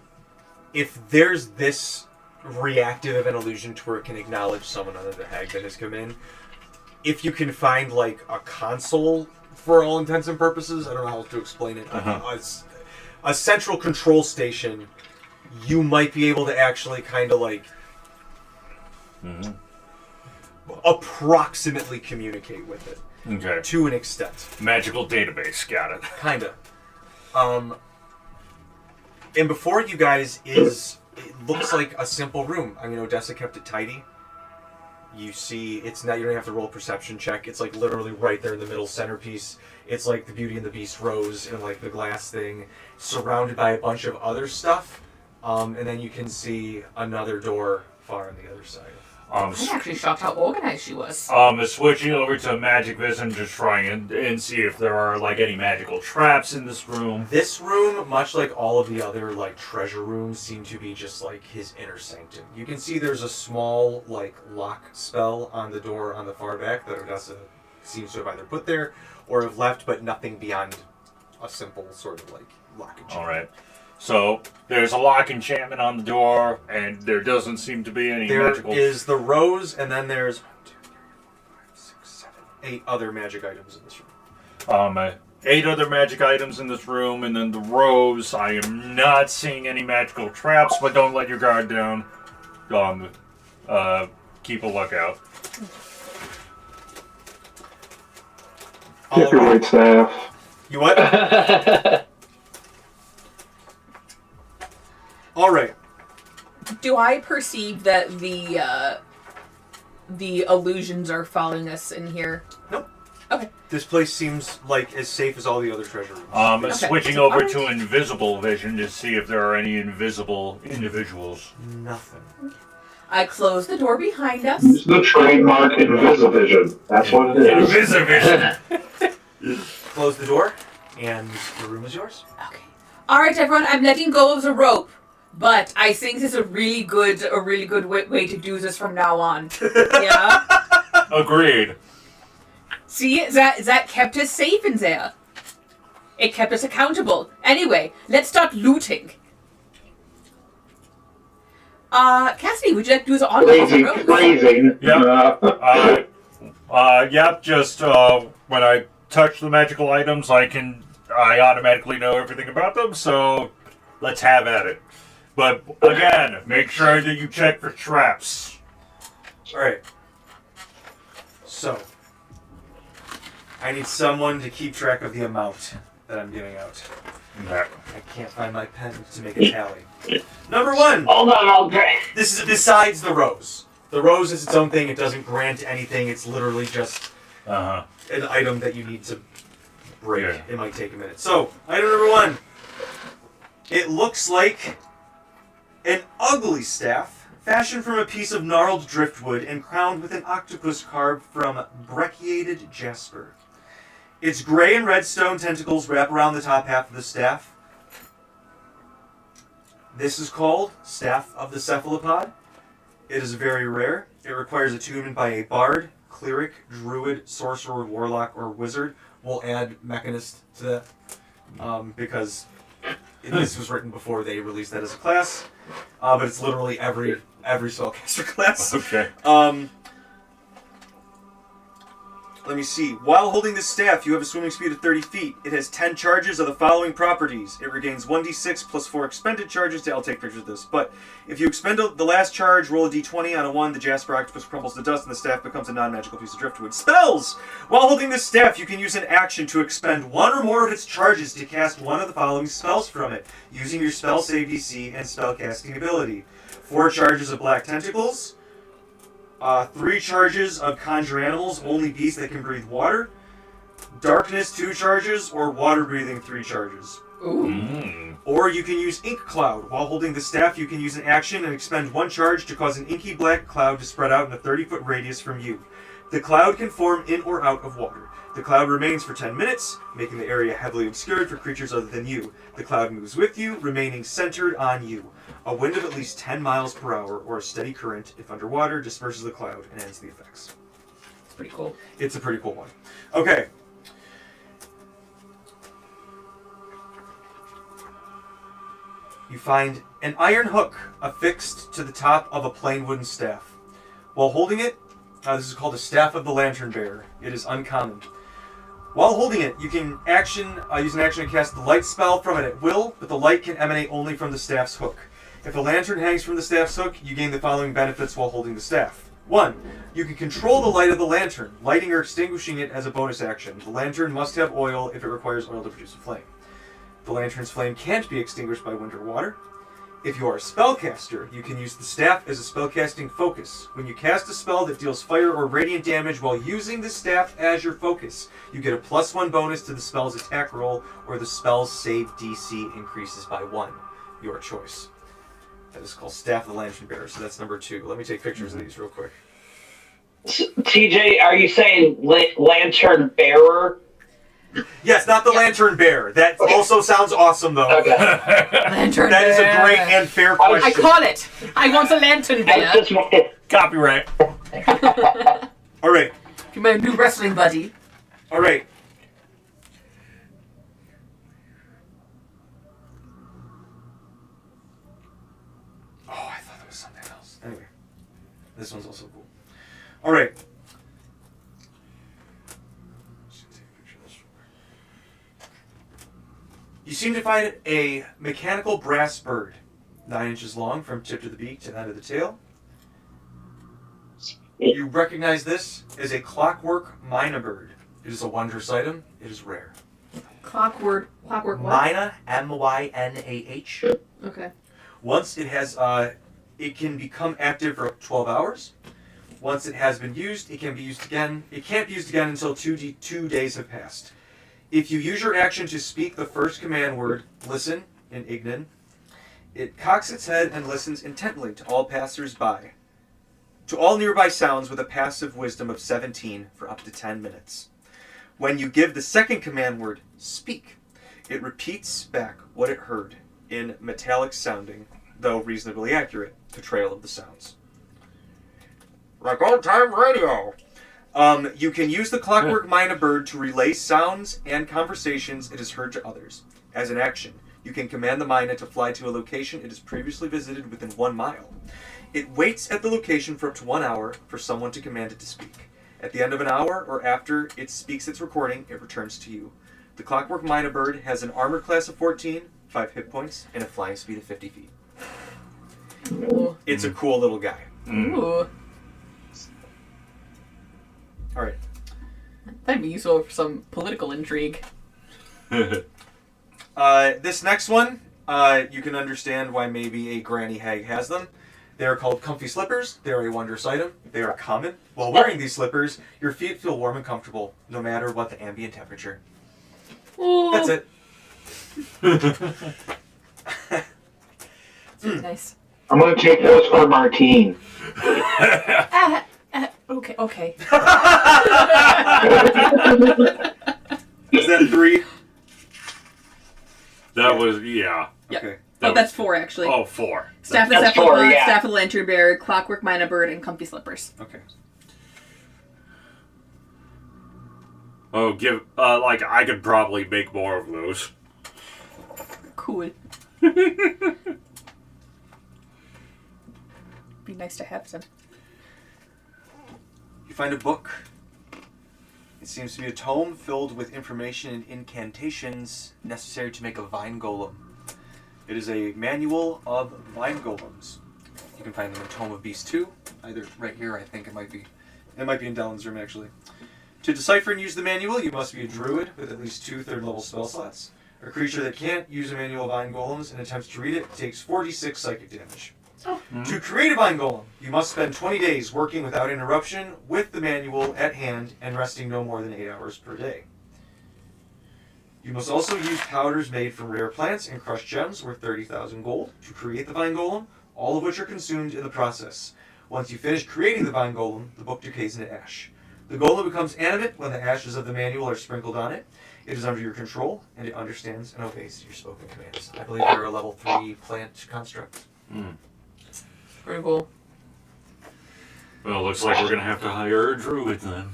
if there's this reactive of an illusion to where it can acknowledge someone other than the hag that has come in, if you can find like a console for all intents and purposes, I don't know how to explain it, a central control station, you might be able to actually kind of like approximately communicate with it. Okay. To an extent. Magical database, got it. Kinda. And before you guys is, it looks like a simple room. I mean, Odessa kept it tidy. You see, it's not, you don't have to roll a perception check. It's like literally right there in the middle centerpiece. It's like the Beauty and the Beast rose in like the glass thing, surrounded by a bunch of other stuff. And then you can see another door far on the other side. I'm actually shocked how organized she was. Switching over to magic vision, just trying and see if there are like any magical traps in this room. This room, much like all of the other like treasure rooms, seem to be just like his inner sanctum. You can see there's a small like lock spell on the door on the far back that Odessa seems to have either put there or have left, but nothing beyond a simple sort of like lock and chain. All right. So there's a lock enchantment on the door, and there doesn't seem to be any magical. There is the rose, and then there's 1, 2, 3, 4, 5, 6, 7, 8 other magic items in this room. 8 other magic items in this room, and then the rose. I am not seeing any magical traps, but don't let your guard down. Keep a lookout. Keep your wait staff. You what? All right. Do I perceive that the illusions are following us in here? Nope. Okay. This place seems like as safe as all the other treasure rooms. Okay. Switching over to invisible vision to see if there are any invisible individuals. Nothing. I close the door behind us. It's the trademark Invisivision. That's what it is. Invisivision. Close the door, and the room is yours. Okay. All right, everyone. I'm letting go of the rope, but I think this is a really good way to do this from now on. Yeah. Agreed. See, that kept us safe in there. It kept us accountable. Anyway, let's start looting. Cassidy, would you like to do the on Phrasing. Yep. Yep. Just when I touch the magical items, I automatically know everything about them. So let's have at it. But again, make sure that you check for traps. All right. So, I need someone to keep track of the amount that I'm giving out. Okay. I can't find my pen to make a tally. Number 1. Hold on, I'll grab. This is besides the rose. The rose is its own thing. It doesn't grant anything. It's literally just an item that you need to break. Yeah. It might take a minute. So, item number 1. It looks like an ugly staff fashioned from a piece of gnarled driftwood and crowned with an octopus carved from brecciated jasper. Its gray and red stone tentacles wrap around the top half of the staff. This is called Staff of the Cephalopod. It is very rare. It requires attunement by a bard, cleric, druid, sorcerer, warlock, or wizard. We'll add mechanist to that because this was written before they released that as a class. But it's literally every spellcaster class. Okay. Let me see. While holding this staff, you have a swimming speed of 30 feet. It has 10 charges of the following properties. It regains 1d6 plus 4 expended charges. I'll take pictures of this. But if you expend the last charge, roll a d20 on a 1, the jasper octopus crumbles to dust, and the staff becomes a non-magical piece of driftwood. Spells! While holding this staff, you can use an action to expend 1 or more of its charges to cast one of the following spells from it, using your spell save DC and spellcasting ability. 4 charges of black tentacles. 3 charges of conjure animals, only beasts that can breathe water. Darkness, 2 charges, or water breathing, 3 charges. Ooh. Or you can use Ink Cloud. While holding the staff, you can use an action and expend 1 charge to cause an inky black cloud to spread out in a 30-foot radius from you. The cloud can form in or out of water. The cloud remains for 10 minutes, making the area heavily obscured for creatures other than you. The cloud moves with you, remaining centered on you. A wind of at least 10 miles per hour or a steady current, if underwater, disperses the cloud and ends the effects. It's pretty cool. It's a pretty cool one. Okay. you find an iron hook affixed to the top of a plain wooden staff. While holding it, this is called a Staff of the Lantern Bearer. It is uncommon. While holding it, you can use an action to cast the light spell from it at will, but the light can emanate only from the staff's hook. If a lantern hangs from the staff's hook, you gain the following benefits while holding the staff. 1. You can control the light of the lantern, lighting or extinguishing it as a bonus action. The lantern must have oil if it requires oil to produce a flame. The lantern's flame can't be extinguished by wind or water. If you are a spellcaster, you can use the staff as a spellcasting focus. When you cast a spell that deals fire or radiant damage while using the staff as your focus, you get a +1 bonus to the spell's attack roll, or the spell's save DC increases by 1. Your choice. That is called Staff of the Lantern Bearer, so that's number 2. Let me take pictures of these real quick. TJ, are you saying lantern bearer? Yes, not the Lantern Bear. That also sounds awesome, though. Okay. Lantern That is a bear. great and fair I question. call it. I want a lantern I bear. was just Copyright. All right. You're my new wrestling buddy. All right. Oh, I thought it was something else. Anyway, this one's also cool. All right. You seem to find a mechanical brass bird, 9 inches long from tip to the beak to the end of the tail. You recognize this as a clockwork mina bird. It is a wondrous item. It is rare. Clockwork what? Mina, M-Y-N-A-H. Okay. Once it has, it can become active for 12 hours. Once it has been used, it can be used again. It can't be used again until 2 days have passed. If you use your action to speak the first command word, listen, in Ignan, it cocks its head and listens intently to all passers-by. To all nearby sounds with a passive wisdom of 17 for up to 10 minutes. When you give the second command word, speak, it repeats back what it heard in metallic sounding, though reasonably accurate, portrayal of the sounds. Like old-time radio! You can use the clockwork mina bird to relay sounds and conversations it has heard to others. As an action, you can command the mina to fly to a location it has previously visited within 1 mile. It waits at the location for up to 1 hour for someone to command it to speak. At the end of an hour, or after it speaks its recording, it returns to you. The clockwork mina bird has an armor class of 14, 5 hit points, and a flying speed of 50 feet. Ooh. It's a cool little guy. Ooh. All right. That'd be useful for some political intrigue. This next one, you can understand why maybe a granny hag has them. They are called comfy slippers. They are a wondrous item. They are common. While wearing these slippers, your feet feel warm and comfortable, no matter what the ambient temperature. Ooh. That's it. Nice. I'm going to take those for Martine. Okay. Is that 3? That was, yeah. Yep. Okay. Oh, that's 4 actually. Oh, 4. Staff of That's 4, yeah. Staff of the Lantern Bearer, Clockwork Mina Bird, and Comfy Slippers. Okay. Oh, I could probably make more of those. Cool. Be nice to have some. You find a book. It seems to be a tome filled with information and incantations necessary to make a vine golem. It is a manual of vine golems. You can find them in Tome of Beast 2, either right here, I think it might be. It might be in Dellen's room, actually. To decipher and use the manual, you must be a druid with at least 2 third-level spell slots. A creature that can't use a manual of vine golems and attempts to read it takes 46 psychic damage. To create a vine golem, you must spend 20 days working without interruption with the manual at hand and resting no more than 8 hours per day. You must also use powders made from rare plants and crushed gems worth 30,000 gold to create the vine golem, all of which are consumed in the process. Once you finish creating the vine golem, the book decays into ash. The golem becomes animate when the ashes of the manual are sprinkled on it. It is under your control, and it understands and obeys your spoken commands. I believe you're a level 3 plant construct. Pretty cool. Well, looks like we're going to have to hire a druid then.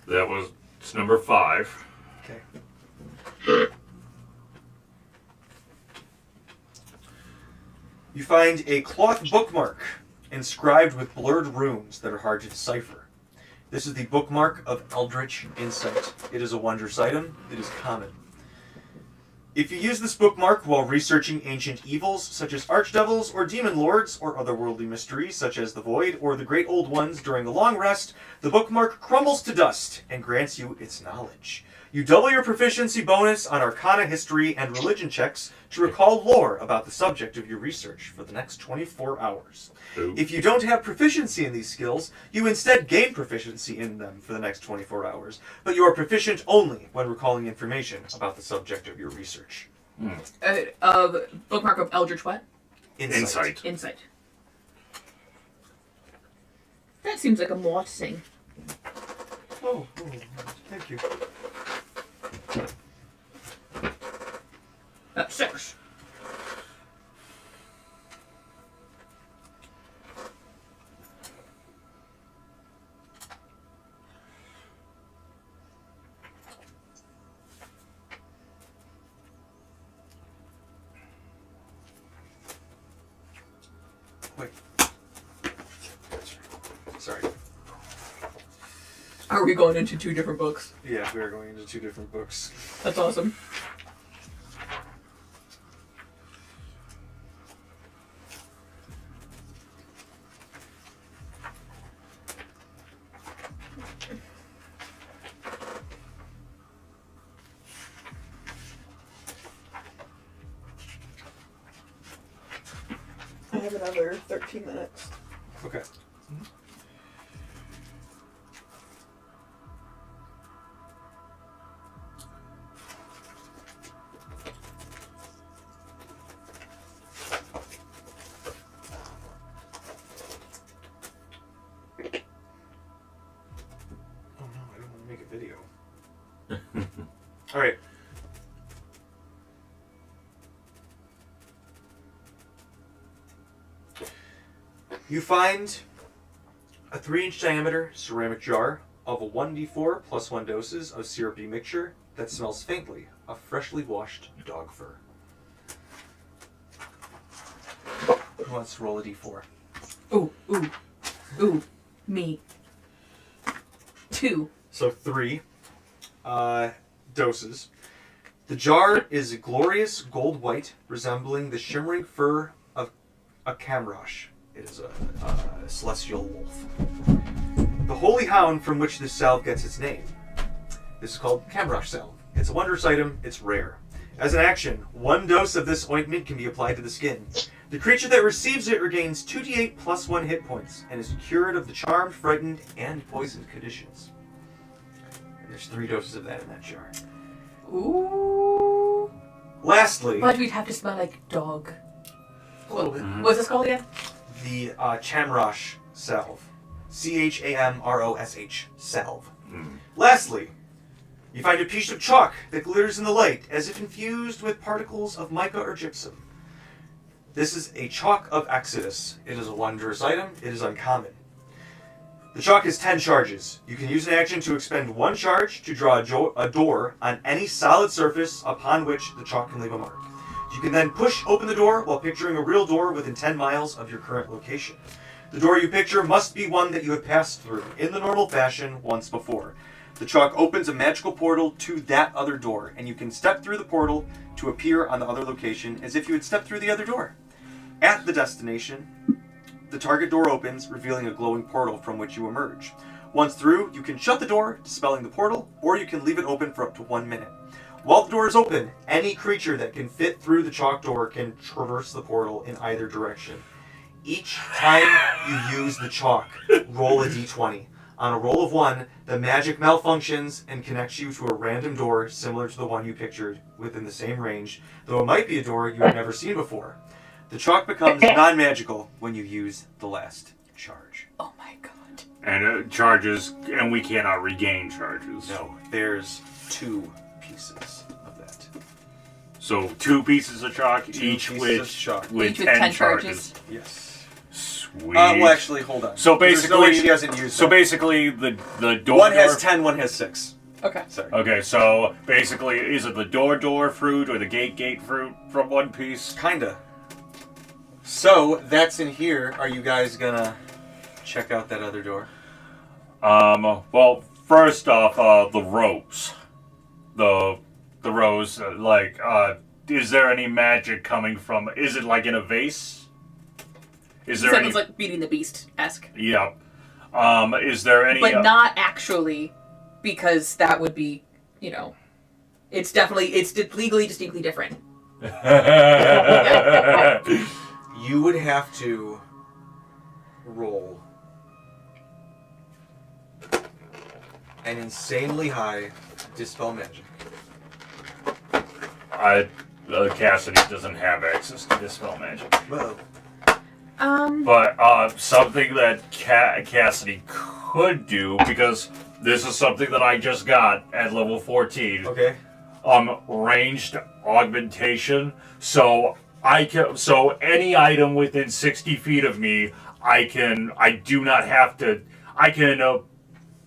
It's number 5. Okay. You find a cloth bookmark inscribed with blurred runes that are hard to decipher. This is the bookmark of Eldritch Insight. It is a wondrous item. It is common. If you use this bookmark while researching ancient evils such as archdevils or demon lords or otherworldly mysteries such as the Void or the Great Old Ones during a long rest, the bookmark crumbles to dust and grants you its knowledge. You double your proficiency bonus on Arcana, History, and Religion checks to recall lore about the subject of your research for the next 24 hours. Ooh. If you don't have proficiency in these skills, you instead gain proficiency in them for the next 24 hours, but you are proficient only when recalling information about the subject of your research. Bookmark of Eldritch what? Insight. Insight. That seems like a mort thing. Oh, thank you. 6. Wait. Sorry. Are we going into 2 different books? Yeah, we are going into 2 different books. That's awesome. I have another 13 minutes. Okay. Oh no, I don't want to make a video. All right. You find a 3-inch diameter ceramic jar of a 1d4 plus 1 doses of syrupy mixture that smells faintly of freshly washed dog fur. Who wants to roll a d4? Ooh. Me. 2. So 3 doses. The jar is glorious gold white, resembling the shimmering fur of a camrosh. It is a celestial wolf. The holy hound from which this salve gets its name. This is called camrosh salve. It's a wondrous item. It's rare. As an action, 1 dose of this ointment can be applied to the skin. The creature that receives it regains 2d8 plus 1 hit points and is cured of the charmed, frightened, and poisoned conditions. And there's 3 doses of that in that jar. Ooh. Lastly, But we'd have to smell like dog. a little bit. What's this called again? The Chamrosh salve. Chamrosh salve. Lastly, you find a piece of chalk that glitters in the light as if infused with particles of mica or gypsum. This is a chalk of Exodus. It is a wondrous item. It is uncommon. The chalk has 10 charges. You can use an action to expend 1 charge to draw a door on any solid surface upon which the chalk can leave a mark. You can then push open the door while picturing a real door within 10 miles of your current location. The door you picture must be one that you have passed through in the normal fashion once before. The chalk opens a magical portal to that other door, and you can step through the portal to appear on the other location as if you had stepped through the other door. At the destination, the target door opens, revealing a glowing portal from which you emerge. Once through, you can shut the door, dispelling the portal, or you can leave it open for up to 1 minute. While the door is open, any creature that can fit through the chalk door can traverse the portal in either direction. Each time you use the chalk, roll a d20. On a roll of 1, the magic malfunctions and connects you to a random door similar to the one you pictured within the same range, though it might be a door you have never seen before. The chalk becomes non-magical when you use the last charge. Oh my god. And charges, and we cannot regain charges. No, there's 2 pieces of that. So 2 pieces of chalk, each pieces with of chalk. with Each with 10 10 charges. Yes. Sweet. Well, actually, hold on. So There's no way basically, she hasn't used so that. basically, the door. One has 10, one has 6. Okay. Sorry. Okay, so basically, is it the door fruit or the gate fruit from one piece? Kinda. So that's in here. Are you guys gonna check out that other door? Well, first off, the ropes. The rose, is there any magic coming from, is it like in a vase? Is there Sounds like Beating the Beast-esque. Yeah. Is there any... But not actually, because that would be, it's legally distinctly different. You would have to roll an insanely high dispel magic. Cassidy doesn't have access to dispel magic. Whoa. But something that Cassidy could do, because this is something that I just got at level 14. Okay. Ranged augmentation. So any item within 60 feet of me, I can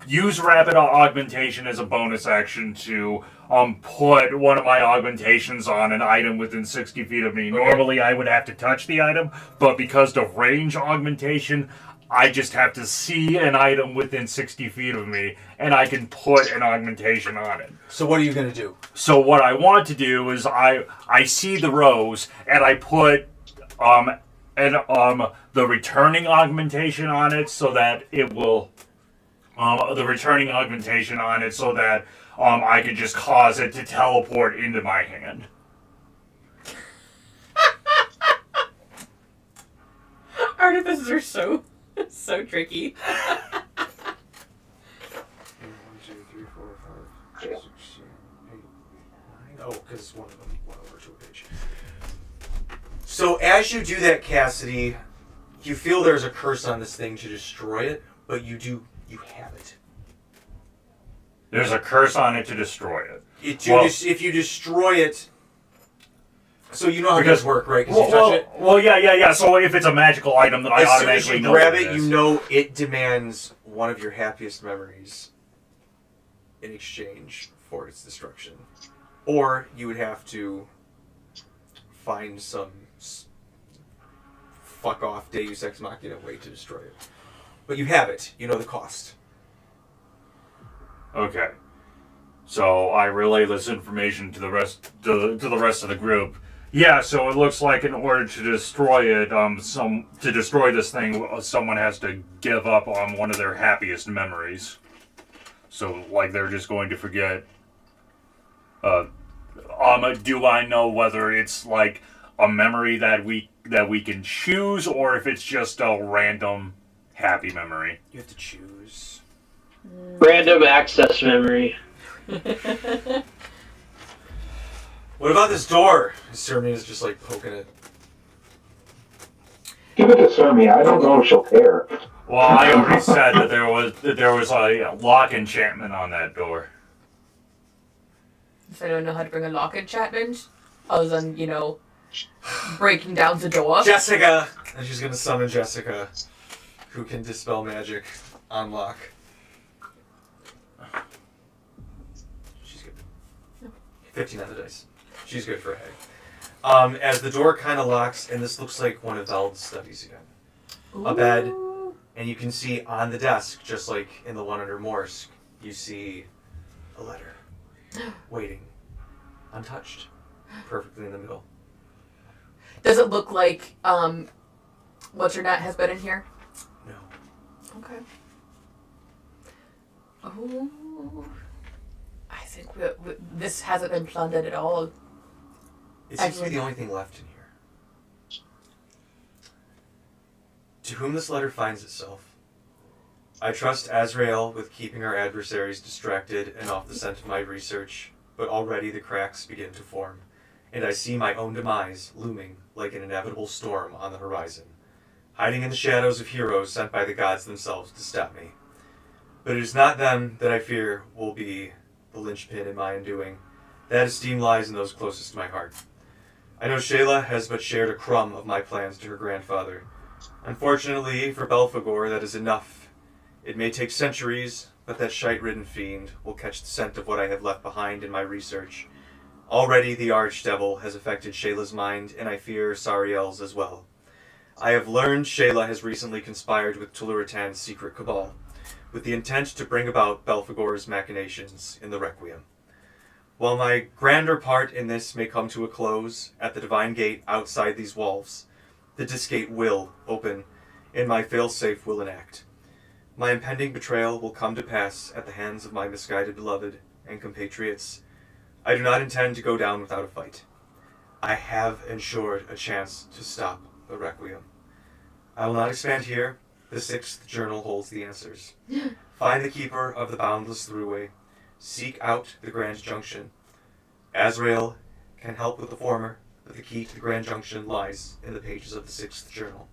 use rapid augmentation as a bonus action to put one of my augmentations on an item within 60 feet of me. Okay. Normally I would have to touch the item, but because of range augmentation, I just have to see an item within 60 feet of me, and I can put an augmentation on it. So what are you going to do? So what I want to do is I see the rose, and I put the returning augmentation on it so that it will... the returning augmentation on it so that I could just cause it to teleport into my hand. Artificers are so tricky. 1, 2, 3, 4, 5, 6, 7, 8, 9. Oh, because one of them went over to a page. So as you do that, Cassidy, you feel there's a curse on this thing to destroy it, but you have it. There's a curse on it to destroy it. If you destroy it, so you know how this work, right? Because you touch it. Well, yeah. So if it's a magical item, then I As soon as automatically you know grab what it, is. you know it demands one of your happiest memories in exchange for its destruction. Or you would have to find some fuck off Deus Ex Machina way to destroy it. But you have it. You know the cost. Okay. So I relay this information to the rest of the group. Yeah, so it looks like in order to destroy it, to destroy this thing, someone has to give up on one of their happiest memories. So, like, they're just going to forget. Do I know whether it's like a memory that we can choose, or if it's just a random happy memory? You have to choose. Random access memory. What about this door? Cerny is just like poking it. Give it to Sermi. I don't know if she'll care. Well, I already said that there was a lock enchantment on that door. So I don't know how to bring a lock enchantment, other than, breaking down the door. Jessica! And she's gonna summon Jessica, who can dispel magic on lock. She's good. 15 on the dice. She's good for a hag. As the door kind of locks, and this looks like one of Veld's studies again. Ooh. A bed, and you can see on the desk, just like in the one under Morsk, you see a letter. Waiting. Untouched. Perfectly in the middle. Does it look like, what's her nut has been in here? No. Okay. Oh. I think this hasn't been plundered at all. It seems to be the only thing left in here. To whom this letter finds itself, I trust Azrael with keeping our adversaries distracted and off the scent of my research, but already the cracks begin to form, and I see my own demise looming like an inevitable storm on the horizon, hiding in the shadows of heroes sent by the gods themselves to stop me. But it is not them that I fear will be the linchpin in my undoing. That esteem lies in those closest to my heart. I know Shayla has but shared a crumb of my plans to her grandfather. Unfortunately for Belphegor, that is enough. It may take centuries, but that shite-ridden fiend will catch the scent of what I have left behind in my research. Already the archdevil has affected Shayla's mind, and I fear Sariel's as well. I have learned Shayla has recently conspired with Tuluratan's secret cabal, with the intent to bring about Belphegor's machinations in the Requiem. While my grander part in this may come to a close at the divine gate outside these walls, the disc gate will open, and my failsafe will enact. My impending betrayal will come to pass at the hands of my misguided beloved and compatriots. I do not intend to go down without a fight. I have ensured a chance to stop the Requiem. I will not expand here. The 6th journal holds the answers. Find the keeper of the boundless throughway. Seek out the Grand Junction. Azrael can help with the former, but the key to the Grand Junction lies in the pages of the 6th journal.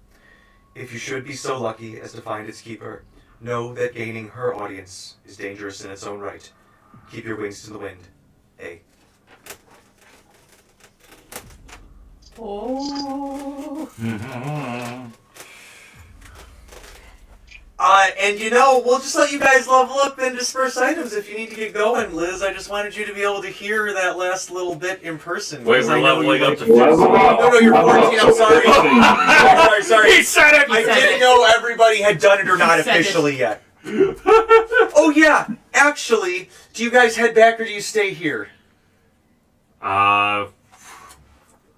If you should be so lucky as to find its keeper, know that gaining her audience is dangerous in its own right. Keep your wings to the wind. A. Oh. And we'll just let you guys level up and disperse items if you need to get going, Liz. I just wanted you to be able to hear that last little bit in person. Wait, we're leveling up to 15. No, you're 14. I'm sorry. sorry. He said it! I didn't know everybody had done it or not officially yet. Oh, yeah. Actually, do you guys head back or do you stay here? Well,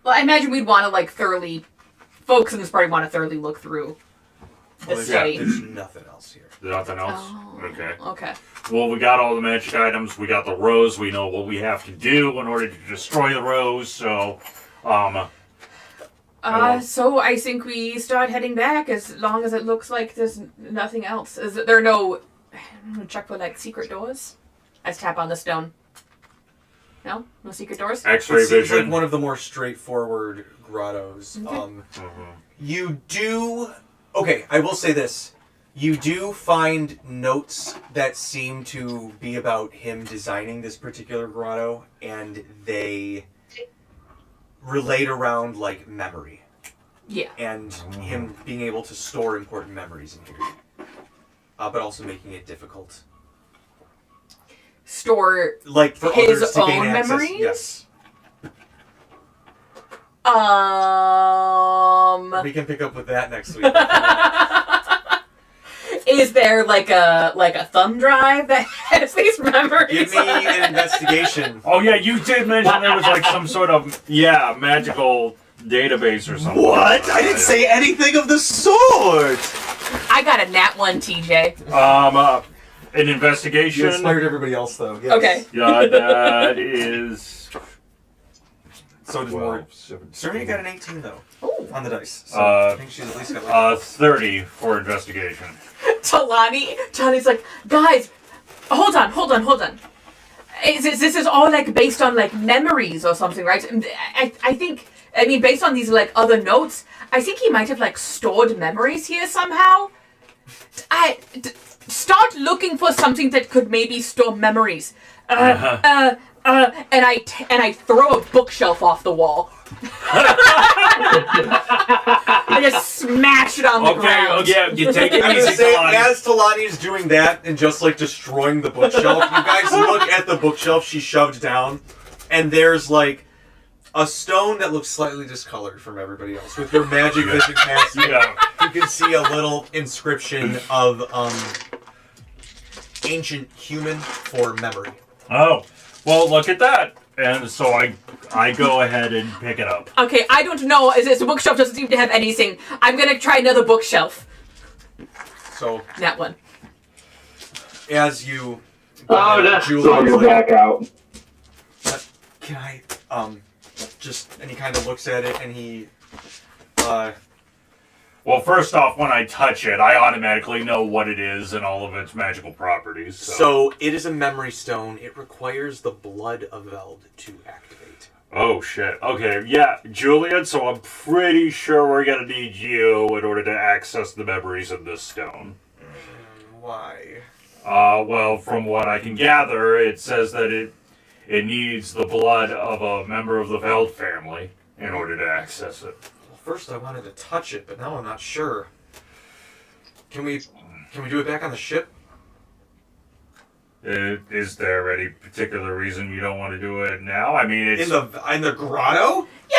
I imagine we'd want to, thoroughly... Folks in this party want to thoroughly look through the study. There's nothing else here. Nothing else? Oh, Okay. Okay. Well, we got all the magic items. We got the rose. We know what we have to do in order to destroy the rose. So, So I think we start heading back as long as it looks like there's nothing else. Is there no... check for, secret doors? I tap on the stone. No? No secret doors? X-ray It seems vision. like one of the more straightforward grottos. Okay. You do... Okay, I will say this. You do find notes that seem to be about him designing this particular grotto, and they relate around, memory. Yeah. And him being able to store important memories in here. But also making it difficult. Store For his others to gain own access. memories? Yes. We can pick up with that next week. Is there a thumb drive that has these memories? Give me an investigation. Oh, yeah, you did mention there was, some sort of, magical database or something. What? I didn't say anything of the sort! I got a nat 1, TJ. An investigation. You inspired everybody else, though. Yes. Okay. Yeah, that is... So does Morium. 17. Serena got an 18, though, on the dice. So I think she's at least got 30 for investigation. Talani's like, guys, hold on. This is all based on memories or something, right? I think, based on these other notes, I think he might have stored memories here somehow. Start looking for something that could maybe store memories. And I throw a bookshelf off the wall. I just smash it on the ground. Okay, yeah, you take it I'm easy, gonna say, Kalani. as Talani's doing that and just destroying the bookshelf, you guys look at the bookshelf she shoved down, and there's a stone that looks slightly discolored from everybody else. With your magic vision cast, you can see a little inscription of ancient human for memory. Oh, well, look at that. And so I go ahead and pick it up. Okay, I don't know. This bookshelf doesn't seem to have anything. I'm gonna try another bookshelf. So That one. as you That's Julie so is you're back out. can I and he kind of looks at it and he Well, first off, when I touch it, I automatically know what it is and all of its magical properties. So it is a memory stone. It requires the blood of Veld to activate. Oh, shit. Okay, yeah, Julian, so I'm pretty sure we're gonna need you in order to access the memories of this stone. Why? Well, from what I can gather, it says that it needs the blood of a member of the Veld family in order to access it. Well, first I wanted to touch it, but now I'm not sure. Can we do it back on the ship? Is there any particular reason you don't want to do it now? I mean, it's... In the grotto? Yeah,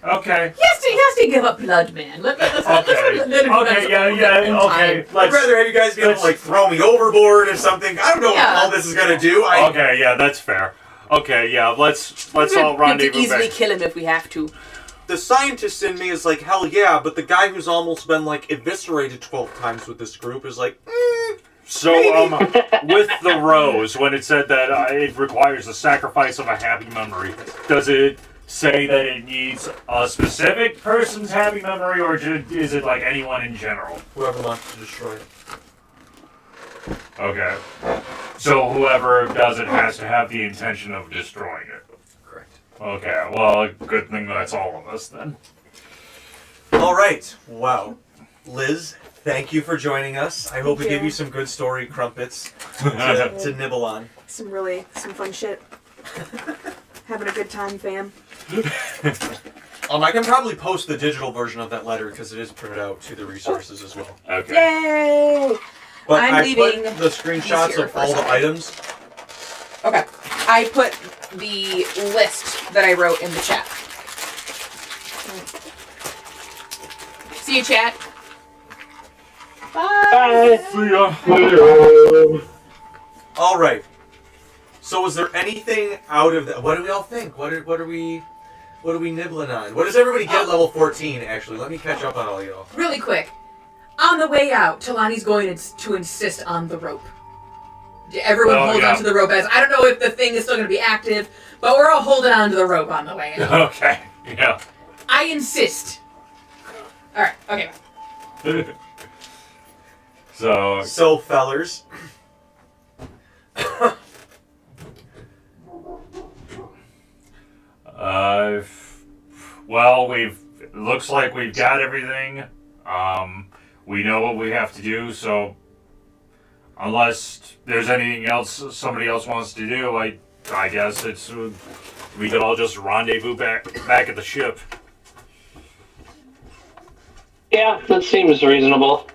Okay. he has Rusty give up blood, man. Let's Okay. let him Okay. Yeah. Okay. I'd rather have you guys be able to like throw me overboard or something. I don't know what all this is gonna do. Okay. Yeah, that's fair. Okay. Yeah. Let's all rendezvous to easily back. kill him if we have to. The scientist in me is like, hell yeah, but the guy who's almost been like eviscerated 12 times with this group is like, So, with the rose, when it said that it requires the sacrifice of a happy memory, does it say that it needs a specific person's happy memory, or is it like anyone in general? whoever wants to destroy it. Okay. So whoever does it has to have the intention of destroying it. Correct. Okay, well, good thing that's all of us then. All right. Wow. Liz, thank you for joining us. I hope we give you some good story crumpets to nibble on. Some fun shit. Having a good time, fam. I can probably post the digital version of that letter because it is printed out to the resources as well. Okay. Yay! But I'm I leaving put the screenshots these here of all the items. Okay. I put the list that I wrote in the chat. See you, chat. Bye. See ya. All right. So, is there anything out of that? What do we all think? What are we nibbling on? What does everybody get at level 14? Actually, let me catch up on all y'all. Really quick. On the way out, Talani's going to insist on the rope. Everyone hold onto the rope as I don't know if the thing is still going to be active, but we're all holding on to the rope on the way out. Okay. Yeah. I insist. All right. Okay. So, fellers. Well, looks like we've got everything. We know what we have to do, so unless there's anything else somebody else wants to do, I guess we could all just rendezvous back at the ship. Yeah, that seems reasonable.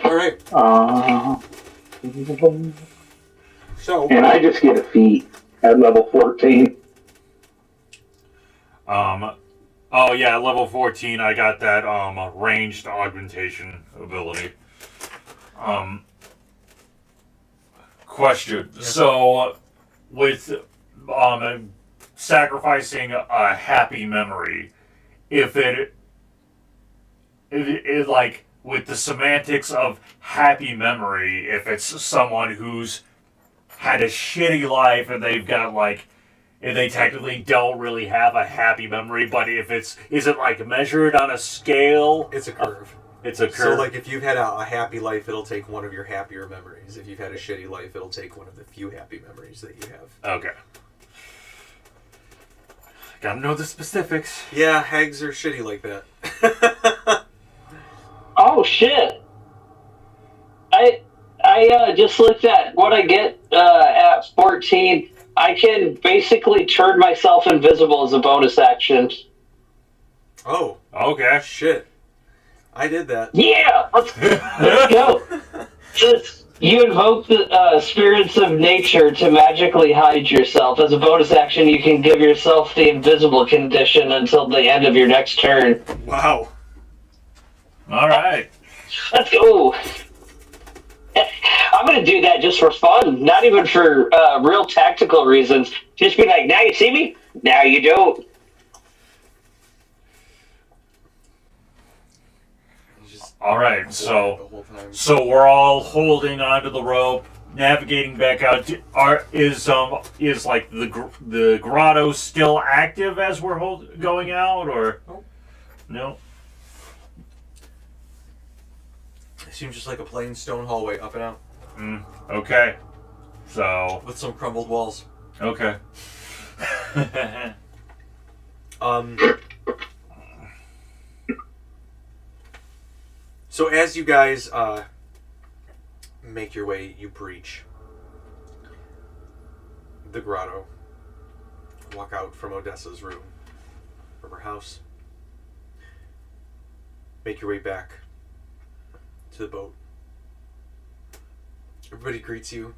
All right. So. And I just get a feat at level 14. Oh yeah, level 14, I got that, ranged augmentation ability. Question. Yes. So, with, sacrificing a happy memory, if it like, with the semantics of happy memory, if it's someone who's had a shitty life and they've got, like, and they technically don't really have a happy memory, but is it like measured on a scale? It's a curve. It's a curve. So, like, if you've had a happy life, it'll take one of your happier memories. If you've had a shitty life, it'll take one of the few happy memories that you have. Okay. Gotta know the specifics. Yeah, hags are shitty like that. Oh shit! I just looked at what I get at 14. I can basically turn myself invisible as a bonus action. Oh. Okay. Shit. I did that. Yeah! Let's go! You invoke the spirits of nature to magically hide yourself. As a bonus action, you can give yourself the invisible condition until the end of your next turn. Wow. All right. Let's go! I'm gonna do that just for fun, not even for real tactical reasons. Just be like, now you see me? Now you don't. All right. The So whole time. we're all holding onto the rope, navigating back out. Is like the grotto still active as we're going out, or no? It seems just like a plain stone hallway up and out Okay. So with some crumbled walls. okay. So as you guys make your way, you breach the grotto. Walk out from Odessa's room, from her house. Make your way back to the boat. Everybody greets you.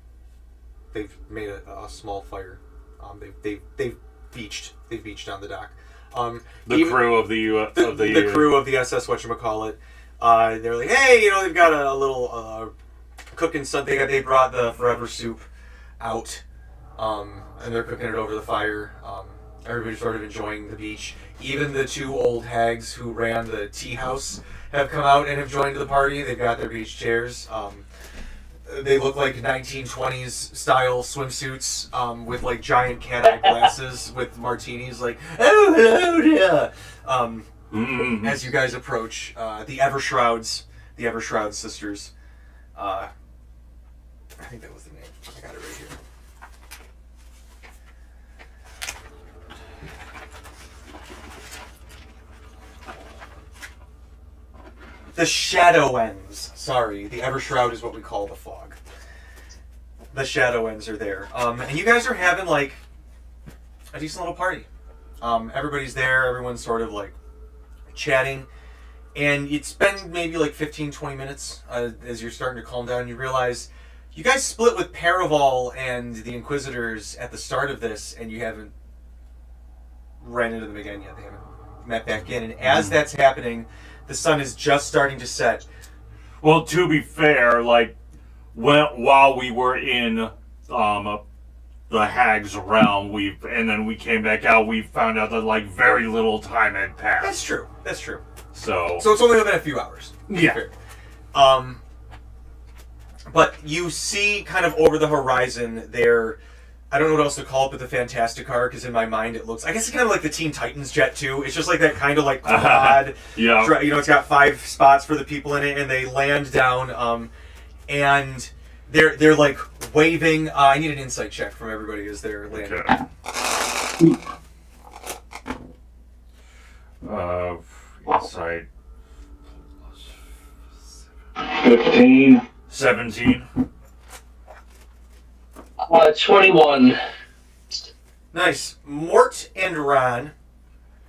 They've made a small fire They've beached on the dock. The crew of the crew of the SS whatchamacallit. They're like, hey, they've got a little cooking something. They brought the forever soup out, and they're cooking it over the fire. Everybody's sort of enjoying the beach. Even the two old hags who ran the tea house have come out and have joined the party. They've got their beach chairs. They look like 1920s style swimsuits with like giant cat-eye glasses with martinis. Like, oh, hello there. As you guys approach, the Evershroud sisters. I think that was the name. I got it right here. The Shadowends. Sorry, the Evershroud is what we call the fog. The Shadowends are there. And you guys are having, like, a decent little party. Everybody's there. Everyone's sort of, like, chatting. And it's been maybe, like, 15, 20 minutes as you're starting to calm down. You realize you guys split with Paraval and the Inquisitors at the start of this, and you haven't ran into them again yet. They haven't met back in. And as that's happening, the sun is just starting to set. Well, to be fair, like, while we were in the Hag's realm, and then we came back out, we found out that, like, very little time had passed. That's true. So it's only been a few hours. Yeah. But you see kind of over the horizon there, I don't know what else to call it, but the Fantastic car, because in my mind it looks, I guess it's kind of like the Teen Titans jet too. It's just like that kind of like quad. Yeah. It's got 5 spots for the people in it, and they land down, and they're like waving. I need an insight check from everybody as they're landing. Okay. Insight. 15. 17. 21. Nice. Mort and Ron.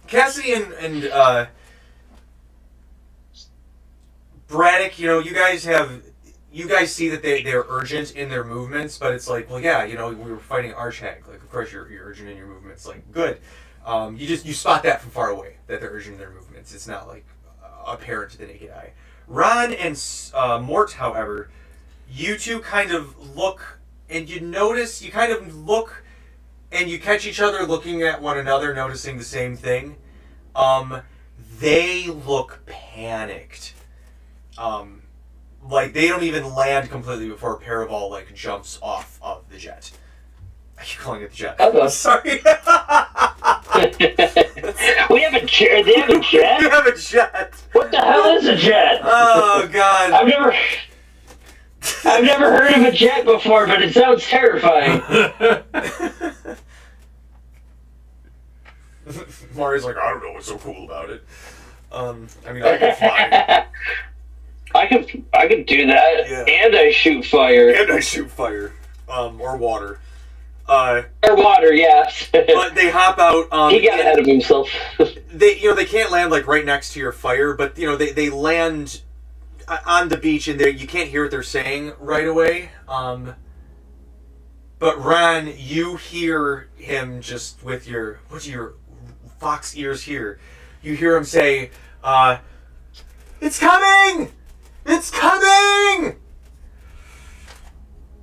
Cassidy and Braddock, you guys see that they're urgent in their movements, but it's like, well, yeah, we were fighting arch-hag. Like, of course you're urgent in your movements. Like, good. You spot that from far away, that they're urgent in their movements. It's not, like, apparent to the naked eye. Ron and Mort, however, you two kind of look, and you kind of look, and you catch each other looking at one another, noticing the same thing. They look panicked. Like, they don't even land completely before Paraval, like, jumps off of the jet. I keep calling it the jet. Okay. Sorry. We have a jet. They have a jet? We have a jet. What the hell is a jet? Oh, God. I've never heard of a jet before, but it sounds terrifying. Mario's like, I don't know what's so cool about it. I can fly. I could do that, Yeah. and I shoot fire. And I shoot fire. Or water. Or water, yes. But they hop out. He got ahead of himself. They can't land like right next to your fire, but they land on the beach, and you can't hear what they're saying right away. But Ron, you hear him just with your fox ears here. You hear him say, "It's coming! It's coming!"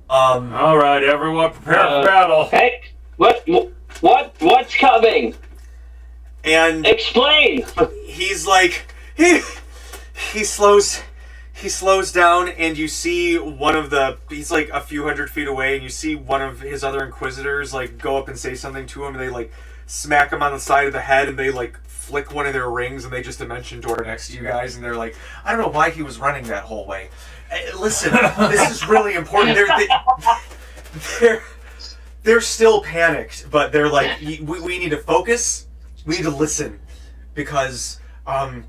All right, everyone, prepare for battle. Hey, what's coming? And Explain. he's like, he slows down, and you see he's like a few hundred feet away, and you see one of his other Inquisitors like go up and say something to him, and they like smack him on the side of the head, and they like flick one of their rings, and they just dimension door next to you guys, and they're like, I don't know why he was running that whole way. Listen, this is really important. They're still panicked, but they're like, we need to focus. We need to listen, because I don't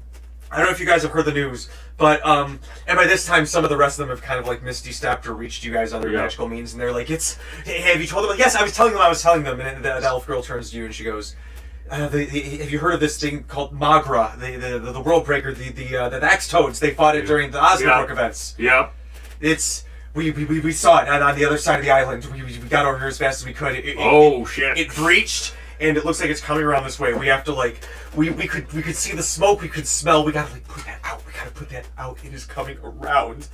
know if you guys have heard the news, but and by this time some of the rest of them have kind of like misty stepped or reached you guys other magical means, and they're like, hey, have you told them? Yes, I was telling them. And the elf girl turns to you and she goes, have you heard of this thing called Magra, the World Breaker, the Axe Toads? They fought it during the Osnabrück events. Yep. We saw it on the other side of the island. We got over here as fast as we could. Shit. It breached, and it looks like it's coming around this way. We have to like, we could see the smoke. We could smell. We gotta like put that out. We gotta put that out. It is coming around,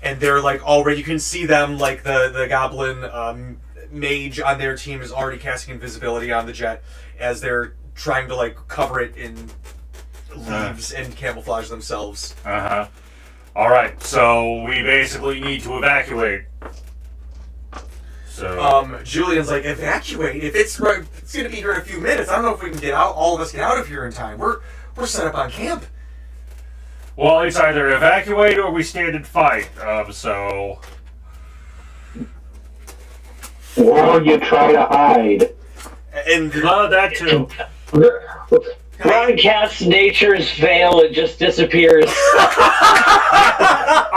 and they're like already. You can see them like the goblin mage on their team is already casting invisibility on the jet as they're trying to like cover it in leaves and camouflage themselves. All right, so we basically need to evacuate. So Julian's like, evacuate? If it's gonna be here in a few minutes, I don't know if we can get out. All of us get out of here in time. We're set up on camp. well, it's either evacuate or we stand and fight. So Or you try to hide. And that too. Ron casts Nature's Veil, it just disappears.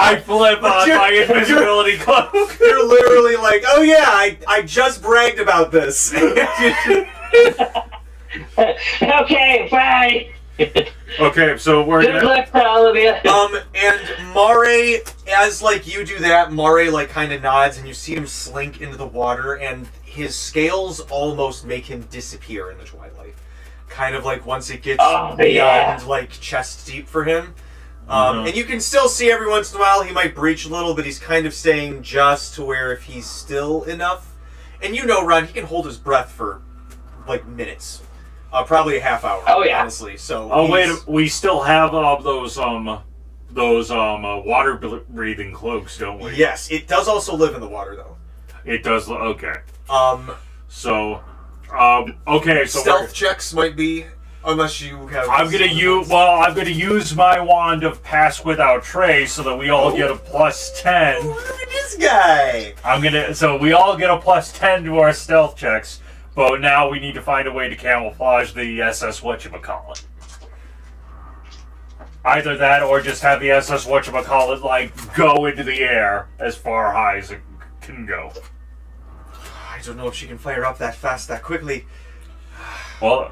I flip on my invisibility cloak. you're literally like, oh yeah, I just bragged about this. Okay, bye. Okay, so we're Good gonna. luck to all of you. And Mare, as like you do that, Mare like kind of nods, and you see him slink into the water, and his scales almost make him disappear in the twilight. Kind of like once it gets beyond like chest deep for him. And you can still see every once in a while he might breach a little, but he's kind of staying just to where if he's still enough. And you know, Ron, he can hold his breath for like minutes. Probably a half hour. Oh, yeah. Honestly. So. Oh wait, we still have those water breathing cloaks, don't we? Yes, it does also live in the water though. It does. Okay. So. Okay. So Stealth checks might be, unless you have. I'm gonna use my wand of Pass Without Trace so that we all get a +10. Look at this guy. So we all get a +10 to our stealth checks, but now we need to find a way to camouflage the SS whatchamacallit. Either that or just have the SS whatchamacallit like go into the air as far high as it can go. I don't know if she can fire up that fast, that quickly. Well,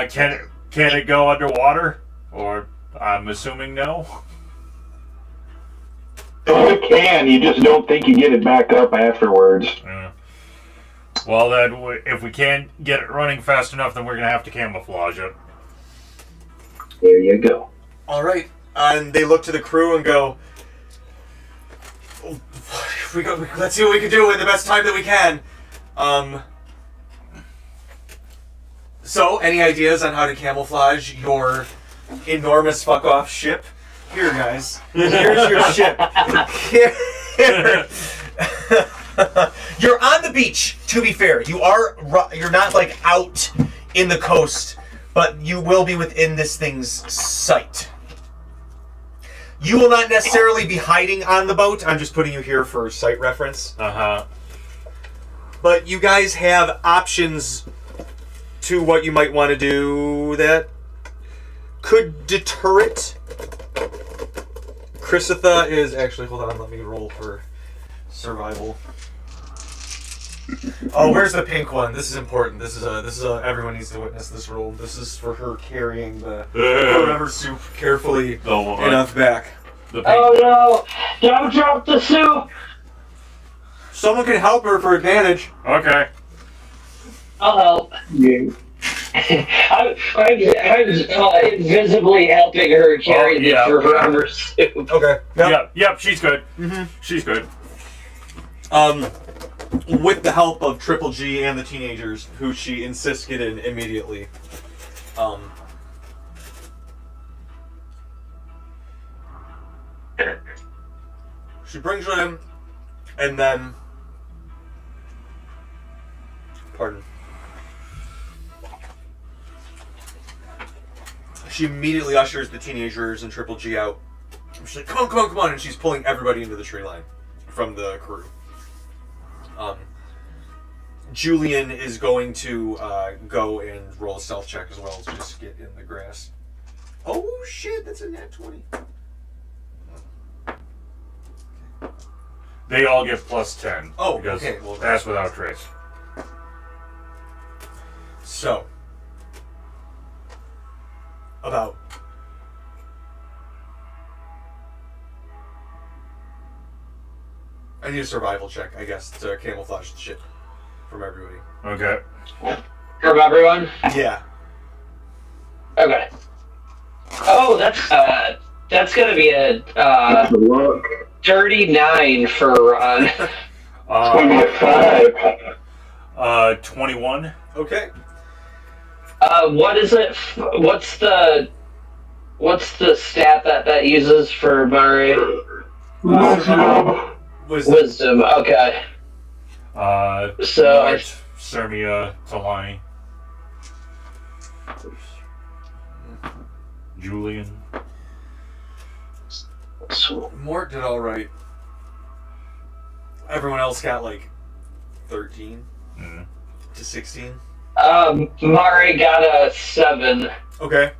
can it go underwater? Or I'm assuming no. Oh, it can. You just don't think you get it back up afterwards. Well, then, if we can't get it running fast enough, then we're gonna have to camouflage it. There you go. All right, and they look to the crew and go, let's see what we can do in the best time that we can. So, any ideas on how to camouflage your enormous fuck-off ship? Here, guys. Here's your ship. Here. You're on the beach, to be fair. You're not, like, out in the coast, but you will be within this thing's sight. You will not necessarily be hiding on the boat. I'm just putting you here for sight reference. But you guys have options to what you might want to do that could deter it. Chrysitha is actually, hold on, let me roll for survival. Oh, where's the pink one? This is important. This is a everyone needs to witness this roll. This is for her carrying the forever soup carefully enough back. Oh no! Don't drop the soup! Someone can help her for advantage. Okay. I'll help. Yeah. I'm invisibly helping her carry the forever soup. Okay. Yep, she's good. She's good. With the help of Triple G and the teenagers, who she insists get in immediately. She brings her in, and then... Pardon. She immediately ushers the teenagers and Triple G out. She's like, come on, and she's pulling everybody into the tree line from the crew. Julian is going to go and roll a stealth check as well to just get in the grass. Oh shit, that's a nat 20. They all get +10. Oh, because okay. Well, Pass Without Trace. So, about I need a survival check, I guess, to camouflage the ship from everybody. Okay. From everyone? Yeah. Okay. Oh, that's gonna be a Look. dirty 9 for Ron. It's going to be a 5. 21. Okay. What is it? What's the stat that uses for Mari? Wisdom. Wisdom. Okay. So Mart, Sermia, Talani. Julian. Mort did all right. Everyone else got like 13 to 16. Mari got a 7. Okay.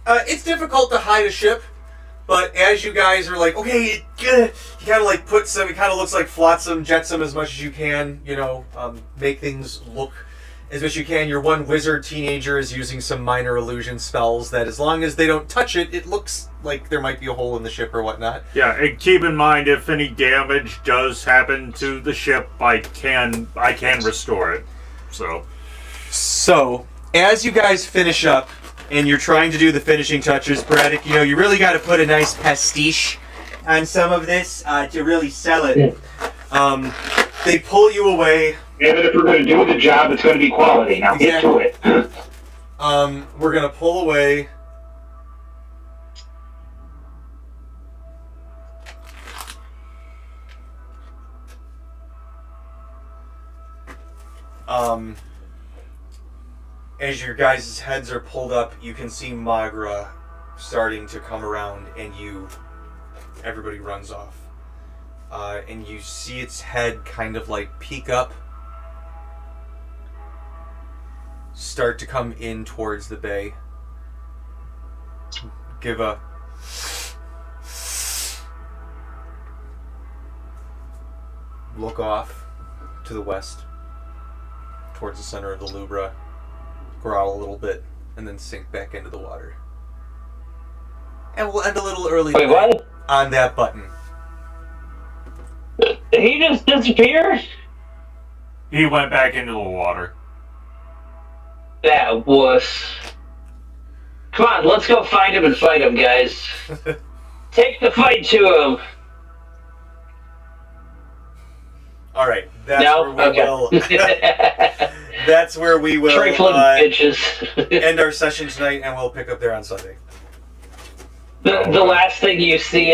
It's difficult to hide a ship, but as you guys are like, okay, you kind of like put some, it kind of looks like flotsam, jetsam as much as you can, you know, make things look as much as you can. Your one wizard teenager is using some minor illusion spells that as long as they don't touch it, it looks like there might be a hole in the ship or whatnot. Yeah, and keep in mind if any damage does happen to the ship, I can restore it. So, as you guys finish up and you're trying to do the finishing touches, Braddock, you know, you really got to put a nice pastiche on some of this to really sell it. They pull you away. And if we're going to do the job, it's going to be quality. Now get to it. We're going to pull away. As your guys' heads are pulled up, you can see Magra starting to come around, and everybody runs off. And you see its head kind of like peek up, start to come in towards the bay. Give a look off to the west, towards the center of the Lubra, growl a little bit, and then sink back into the water. And we'll end a little early Wait, what? on that button. Did he just disappear? he went back into the water. That wuss. Come on, let's go find him and fight him, guys. Take the fight to him. All right, that's No? where we will. That's where we will Trifling bitches. end our session tonight, and we'll pick up there on Sunday. The last thing you see is